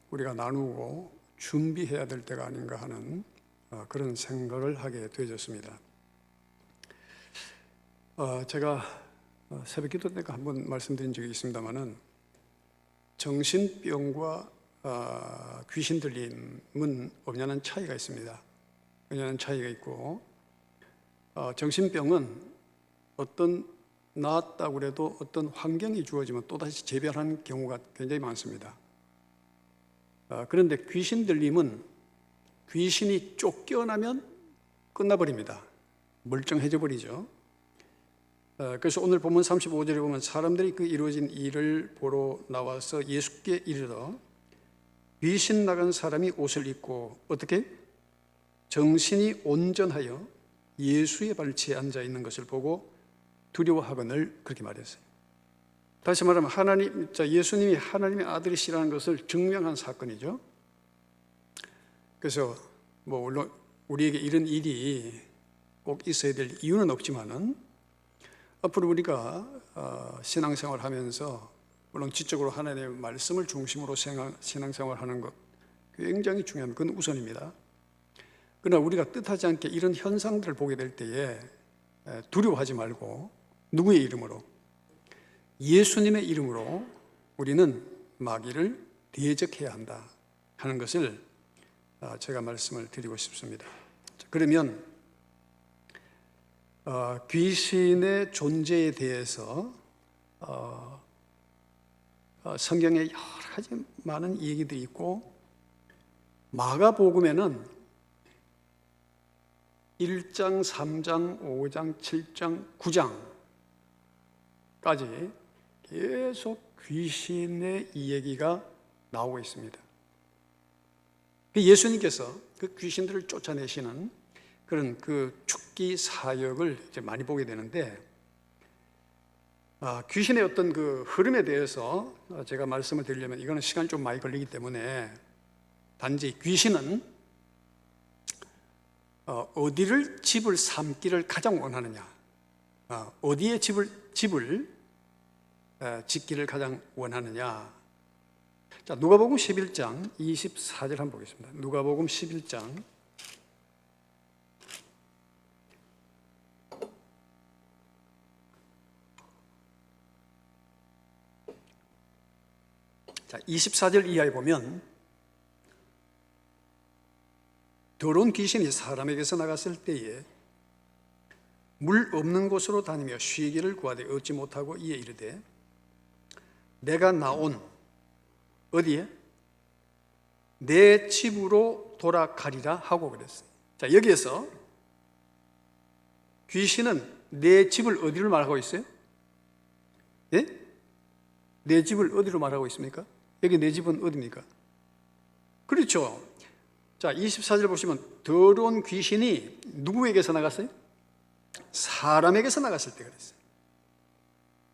우리가 나누고 준비해야 될 때가 아닌가 하는 그런 생각을 하게 되었습니다. 제가 새벽 기도 때 한번 말씀드린 적이 있습니다만은 정신병과 귀신 들림은 엄연한 차이가 있습니다. 엄연한 차이가 있고 정신병은 어떤 나았다고 해도 어떤 환경이 주어지면 또다시 재발하는 경우가 굉장히 많습니다. 그런데 귀신 들림은 귀신이 쫓겨나면 끝나버립니다. 멀쩡해져 버리죠. 그래서 오늘 본문 35절에 보면 사람들이 그 이루어진 일을 보러 나와서 예수께 이르러 귀신 나간 사람이 옷을 입고 어떻게? 정신이 온전하여 예수의 발치에 앉아 있는 것을 보고 두려워하거늘 그렇게 말했어요. 다시 말하면 예수님이 하나님의 아들이시라는 것을 증명한 사건이죠. 그래서 물론 우리에게 이런 일이 꼭 있어야 될 이유는 없지만은 앞으로 우리가 신앙생활 하면서 물론 지적으로 하나님의 말씀을 중심으로 신앙생활 하는 것 굉장히 중요한 건 우선입니다. 그러나 우리가 뜻하지 않게 이런 현상들을 보게 될 때에 두려워하지 말고 누구의 이름으로? 예수님의 이름으로 우리는 마귀를 대적해야 한다 하는 것을 제가 말씀을 드리고 싶습니다. 그러면 귀신의 존재에 대해서 성경에 여러 가지 많은 얘기들이 있고, 마가복음에는 1장, 3장, 5장, 7장, 9장까지 계속 귀신의 이 얘기가 나오고 있습니다. 예수님께서 그 귀신들을 쫓아내시는 그런 그 축기 사역을 이제 많이 보게 되는데, 귀신의 어떤 그 흐름에 대해서 제가 말씀을 드리려면 이거는 시간이 좀 많이 걸리기 때문에, 단지 귀신은 어디를 집을 삼기를 가장 원하느냐, 어디에 집을 짓기를 가장 원하느냐. 자, 누가복음 11장 24절 한번 보겠습니다. 누가복음 11장 자, 24절 이하에 보면, 더러운 귀신이 사람에게서 나갔을 때에 물 없는 곳으로 다니며 쉬기를 구하되 얻지 못하고 이에 이르되 내가 나온 어디에? 내 집으로 돌아가리라 하고 그랬어요. 자, 여기에서 귀신은 내 집을 어디로 말하고 있어요? 예? 내 집을 어디로 말하고 있습니까? 여기 내 집은 어디입니까? 그렇죠. 자, 24절 보시면 더러운 귀신이 누구에게서 나갔어요? 사람에게서 나갔을 때 그랬어요.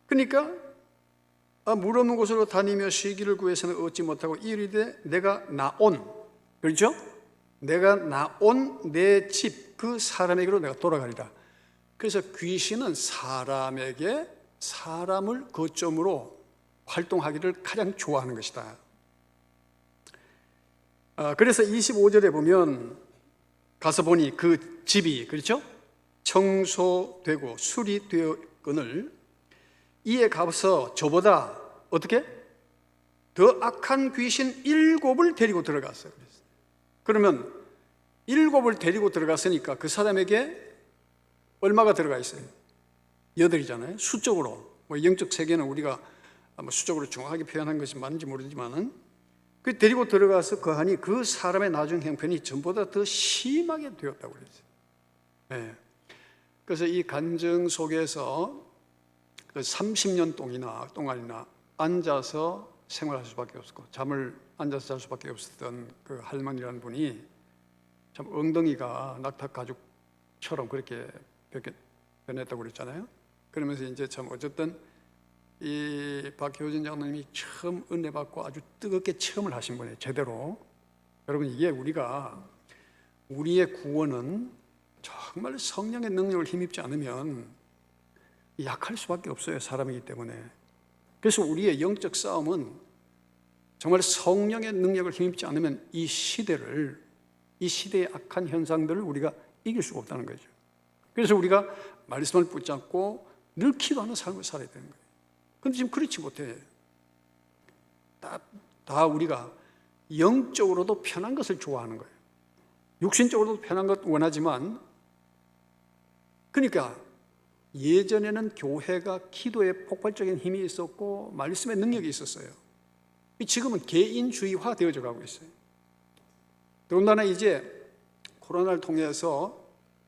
그러니까 물 없는 곳으로 다니며 쉬기를 구해서는 얻지 못하고 이르되 내가 나온, 그렇죠? 내가 나온 내 집, 그 사람에게로 내가 돌아가리라. 그래서 귀신은 사람에게, 사람을 거점으로 활동하기를 가장 좋아하는 것이다. 그래서 25절에 보면 가서 보니 그 집이, 그렇죠? 청소되고 수리되었거늘 이에 가서 저보다 어떻게? 더 악한 귀신 7을 데리고 들어갔어요. 그러면 7을 데리고 들어갔으니까 그 사람에게 얼마가 들어가 있어요? 8이잖아요. 수적으로. 뭐 영적 세계는 우리가 수적으로 정확하게 표현한 것이 맞는지 모르지만은, 그 데리고 들어가서 거하니 그 사람의 나중 형편이 전보다 더 심하게 되었다고 그랬어요. 네. 그래서 이 간증 속에서 30년 동안이나 앉아서 생활할 수밖에 없었고 잠을 앉아서 잘 수밖에 없었던 그 할머니라는 분이 참 엉덩이가 낙타 가죽처럼 그렇게 변했다고 그랬잖아요. 그러면서 이제 참 어쨌든 이 박효진 장로님이 처음 은혜 받고 아주 뜨겁게 체험을 하신 분이에요. 제대로. 여러분, 이게 우리의 구원은 정말 성령의 능력을 힘입지 않으면 약할 수밖에 없어요. 사람이기 때문에. 그래서 우리의 영적 싸움은 정말 성령의 능력을 힘입지 않으면 이 시대의 악한 현상들을 우리가 이길 수가 없다는 거죠. 그래서 우리가 말씀을 붙잡고 늘 기도하는 삶을 살아야 되는 거예요. 그런데 지금 그렇지 못해. 다 우리가 영적으로도 편한 것을 좋아하는 거예요. 육신적으로도 편한 것 원하지만, 그러니까 예전에는 교회가 기도에 폭발적인 힘이 있었고 말씀의 능력이 있었어요. 지금은 개인주의화 되어져 가고 있어요. 더군다나 이제 코로나를 통해서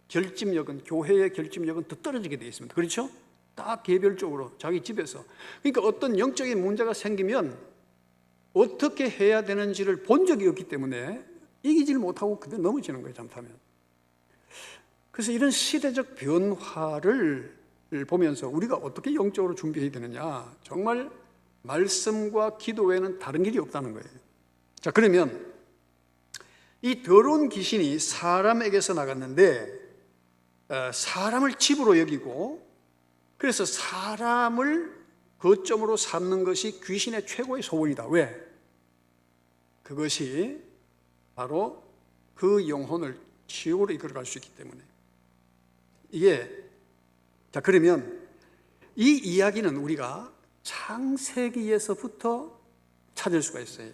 교회의 결집력은 더 떨어지게 되어 있습니다. 그렇죠? 다 개별적으로 자기 집에서. 그러니까 어떤 영적인 문제가 생기면 어떻게 해야 되는지를 본 적이 없기 때문에 이기질 못하고 그대로 넘어지는 거예요, 잘못하면. 그래서 이런 시대적 변화를 보면서 우리가 어떻게 영적으로 준비해야 되느냐, 정말 말씀과 기도 외에는 다른 길이 없다는 거예요. 자, 그러면 이 더러운 귀신이 사람에게서 나갔는데 사람을 집으로 여기고, 그래서 사람을 거점으로 삼는 것이 귀신의 최고의 소원이다. 왜? 그것이 바로 그 영혼을 지옥으로 이끌어갈 수 있기 때문에. 자, 그러면 이 이야기는 우리가 창세기에서부터 찾을 수가 있어요.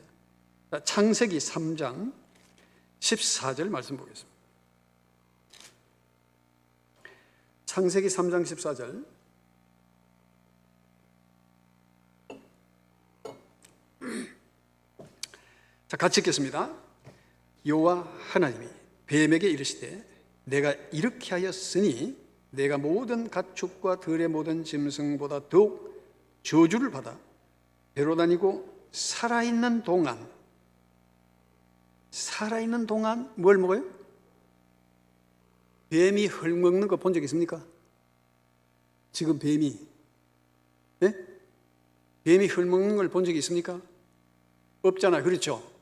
자, 창세기 3장 14절 말씀 보겠습니다. 창세기 3장 14절. 자, 같이 읽겠습니다. 여호와 하나님이 뱀에게 이르시되 내가 이렇게 하였으니 내가 모든 가축과 들의 모든 짐승보다 더욱 저주를 받아 배로 다니고 살아있는 동안 뭘 먹어요? 뱀이 흙먹는 거 본 적 있습니까? 지금 뱀이 흙먹는 걸 본 적이 있습니까? 없잖아요. 그렇죠?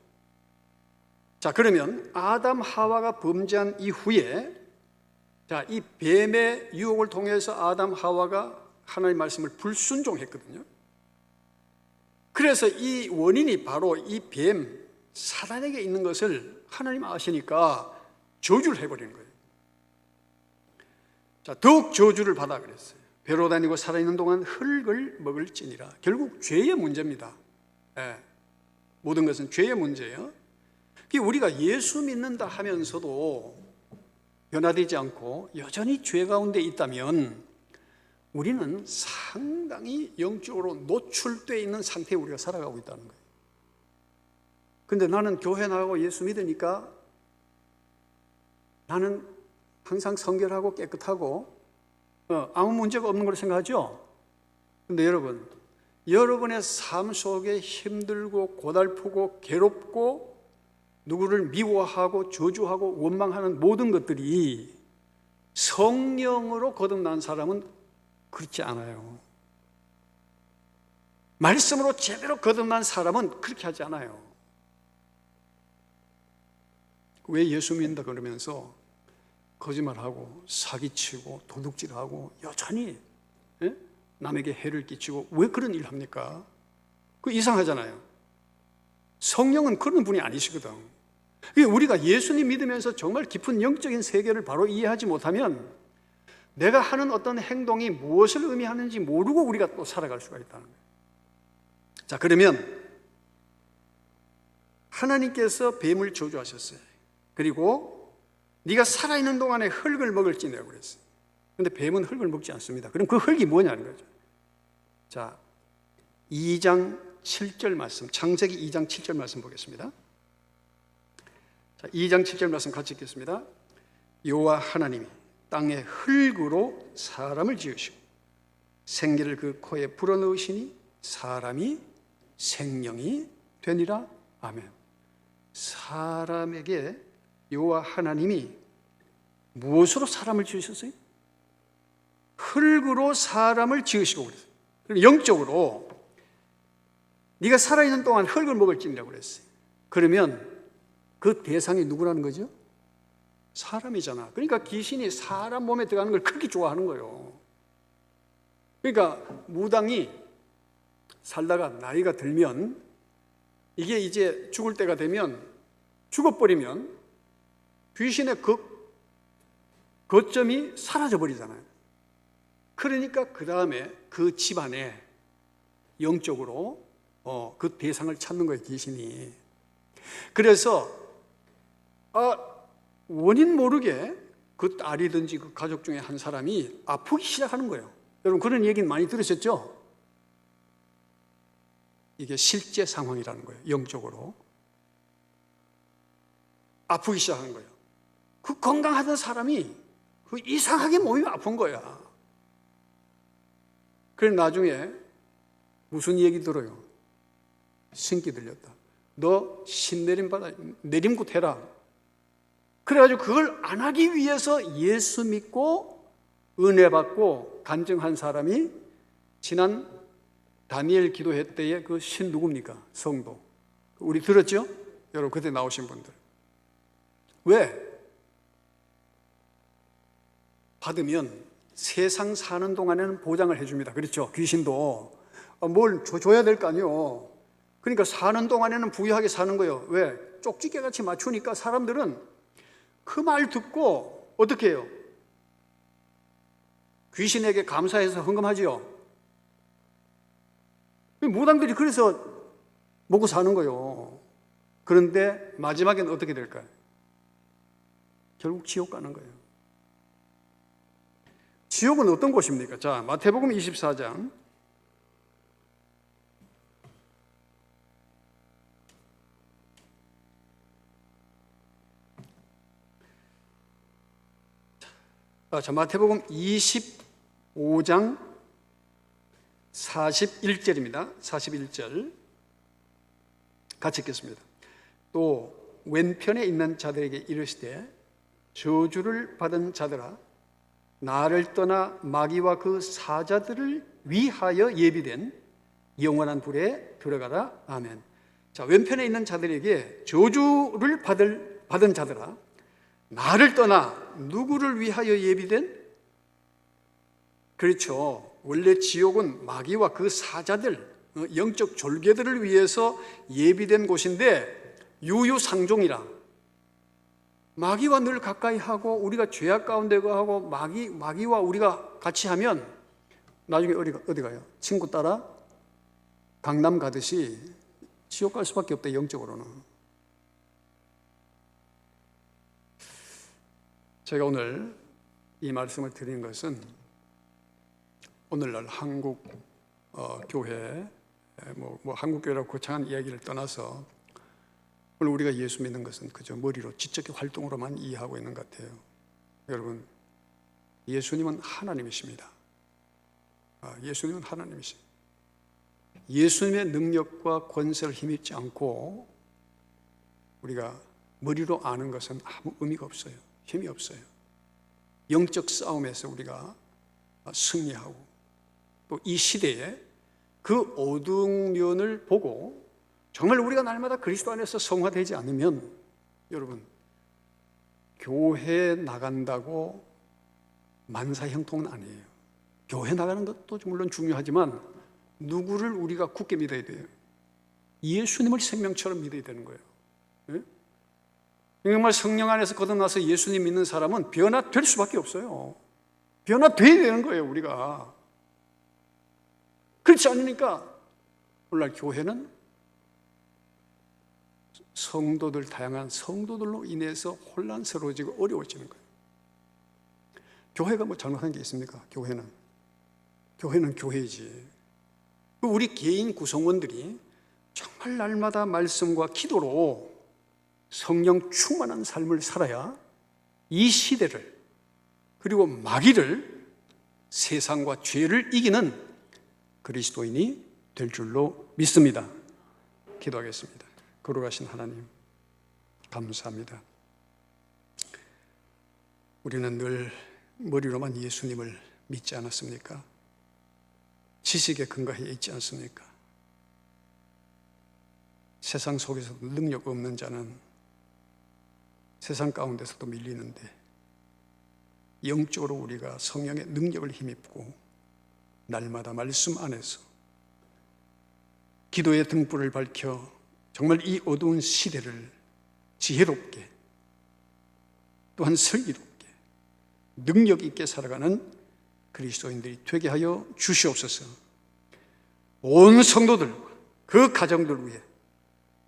자, 그러면 아담 하와가 범죄한 이후에 이 뱀의 유혹을 통해서 아담 하와가 하나님의 말씀을 불순종했거든요. 그래서 이 원인이 바로 이 뱀 사단에게 있는 것을 하나님 아시니까 저주를 해버리는 거예요. 자, 더욱 저주를 받아 그랬어요. 배로 다니고 살아있는 동안 흙을 먹을지니라. 결국 죄의 문제입니다. 모든 것은 죄의 문제예요. 우리가 예수 믿는다 하면서도 변화되지 않고 여전히 죄 가운데 있다면 우리는 상당히 영적으로 노출되어 있는 상태에 우리가 살아가고 있다는 거예요. 근데 나는 교회 나가고 예수 믿으니까 나는 항상 성결하고 깨끗하고 아무 문제가 없는 걸로 생각하죠? 근데 여러분, 여러분의 삶 속에 힘들고 고달프고 괴롭고 누구를 미워하고 저주하고 원망하는 모든 것들이 성령으로 거듭난 사람은 그렇지 않아요. 말씀으로 제대로 거듭난 사람은 그렇게 하지 않아요. 왜 예수 믿는다 그러면서 거짓말하고 사기치고 도둑질하고 여전히 남에게 해를 끼치고 왜 그런 일을 합니까? 그 이상하잖아요. 성령은 그런 분이 아니시거든. 우리가 예수님 믿으면서 정말 깊은 영적인 세계를 바로 이해하지 못하면 내가 하는 어떤 행동이 무엇을 의미하는지 모르고 우리가 또 살아갈 수가 있다는 거예요. 자, 그러면 하나님께서 뱀을 저주하셨어요. 그리고 네가 살아있는 동안에 흙을 먹을지니라고 그랬어요. 그런데 뱀은 흙을 먹지 않습니다. 그럼 그 흙이 뭐냐는 거죠. 자, 2장 7절 말씀, 창세기 2장 7절 말씀 보겠습니다. 자, 2장 7절 말씀 같이 읽겠습니다. 여호와 하나님이 땅의 흙으로 사람을 지으시고 생기를 그 코에 불어넣으시니 사람이 생명이 되니라. 아멘. 사람에게 여호와 하나님이 무엇으로 사람을 지으셨어요? 흙으로 사람을 지으시고 그랬어요. 그럼 영적으로 네가 살아있는 동안 흙을 먹을지니라고 그랬어요. 그러면 그 대상이 누구라는 거죠? 사람이잖아. 그러니까 귀신이 사람 몸에 들어가는 걸 그렇게 좋아하는 거예요. 그러니까 무당이 살다가 나이가 들면 이게 이제 죽을 때가 되면 죽어버리면 귀신의 거점이 사라져버리잖아요. 그러니까 그 다음에 그 집안에 영적으로 그 대상을 찾는 거예요, 귀신이. 그래서 원인 모르게 그 딸이든지 그 가족 중에 한 사람이 아프기 시작하는 거예요. 여러분 그런 얘기는 많이 들으셨죠? 이게 실제 상황이라는 거예요. 영적으로 아프기 시작하는 거예요. 그 건강하던 사람이 그 이상하게 몸이 아픈 거야. 그래 나중에 무슨 얘기 들어요? 신기 들렸다. 너 신내림 받아 내림굿 해라. 그래가지고 그걸 안 하기 위해서 예수 믿고 은혜 받고 간증한 사람이 지난 다니엘 기도회 때의 그 신 누굽니까? 성도. 우리 들었죠? 여러분 그때 나오신 분들. 왜? 받으면 세상 사는 동안에는 보장을 해줍니다. 그렇죠? 귀신도 뭘 줘야 될 거 아니에요. 그러니까 사는 동안에는 부유하게 사는 거예요. 왜? 쪽집게같이 맞추니까 사람들은 그 말 듣고 어떻게 해요? 귀신에게 감사해서 헌금하지요. 무당들이 그래서 먹고 사는 거예요. 그런데 마지막에는 어떻게 될까요? 결국 지옥 가는 거예요. 지옥은 어떤 곳입니까? 자, 마태복음 24장 자, 마태복음 25장 41절입니다. 41절 같이 읽겠습니다. 또 왼편에 있는 자들에게 이르시되 저주를 받은 자들아 나를 떠나 마귀와 그 사자들을 위하여 예비된 영원한 불에 들어가라. 아멘. 자, 왼편에 있는 자들에게 저주를 받은 자들아 나를 떠나 누구를 위하여 예비된? 그렇죠. 원래 지옥은 마귀와 그 사자들, 영적 졸개들을 위해서 예비된 곳인데 유유상종이라 마귀와 늘 가까이 하고 우리가 죄악 가운데 하고 마귀와 우리가 같이 하면 나중에 어디 가요? 친구 따라 강남 가듯이 지옥 갈 수밖에 없다. 영적으로는. 제가 오늘 이 말씀을 드리는 것은 오늘날 한국 교회 한국 교회라고 거창한 이야기를 떠나서 오늘 우리가 예수 믿는 것은 그저 머리로 지적인 활동으로만 이해하고 있는 것 같아요. 여러분, 예수님은 하나님이십니다. 예수님은 하나님이십니다. 예수님의 능력과 권세를 힘입지 않고 우리가 머리로 아는 것은 아무 의미가 없어요. 힘이 없어요. 영적 싸움에서 우리가 승리하고 또 이 시대에 그 어두운 면을 보고 정말 우리가 날마다 그리스도 안에서 성화되지 않으면 여러분 교회 나간다고 만사형통은 아니에요. 교회 나가는 것도 물론 중요하지만 누구를 우리가 굳게 믿어야 돼요? 예수님을 생명처럼 믿어야 되는 거예요. 네? 정말 성령 안에서 거듭나서 예수님 믿는 사람은 변화될 수밖에 없어요. 변화돼야 되는 거예요, 우리가. 그렇지 않으니까 오늘날 교회는 다양한 성도들로 인해서 혼란스러워지고 어려워지는 거예요. 교회가 뭐 잘못한 게 있습니까? 교회는 교회이지. 우리 개인 구성원들이 정말 날마다 말씀과 기도로 성령 충만한 삶을 살아야 이 시대를 그리고 마귀를 세상과 죄를 이기는 그리스도인이 될 줄로 믿습니다. 기도하겠습니다. 거룩하신 하나님 감사합니다. 우리는 늘 머리로만 예수님을 믿지 않았습니까? 지식에 근거해 있지 않습니까? 세상 속에서 능력 없는 자는 세상 가운데서도 밀리는데 영적으로 우리가 성령의 능력을 힘입고 날마다 말씀 안에서 기도의 등불을 밝혀 정말 이 어두운 시대를 지혜롭게 또한 슬기롭게 능력 있게 살아가는 그리스도인들이 되게 하여 주시옵소서. 온 성도들과 그 가정들 위해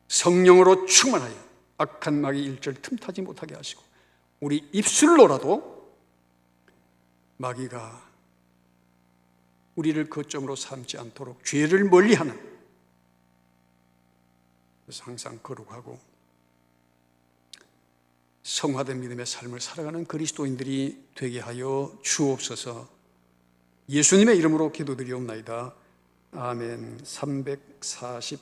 성령으로 충만하여 악한 마귀 일절 틈타지 못하게 하시고 우리 입술로라도 마귀가 우리를 거점으로 삼지 않도록 죄를 멀리하는, 그래서 항상 거룩하고 성화된 믿음의 삶을 살아가는 그리스도인들이 되게 하여 주옵소서. 예수님의 이름으로 기도드리옵나이다. 아멘. 340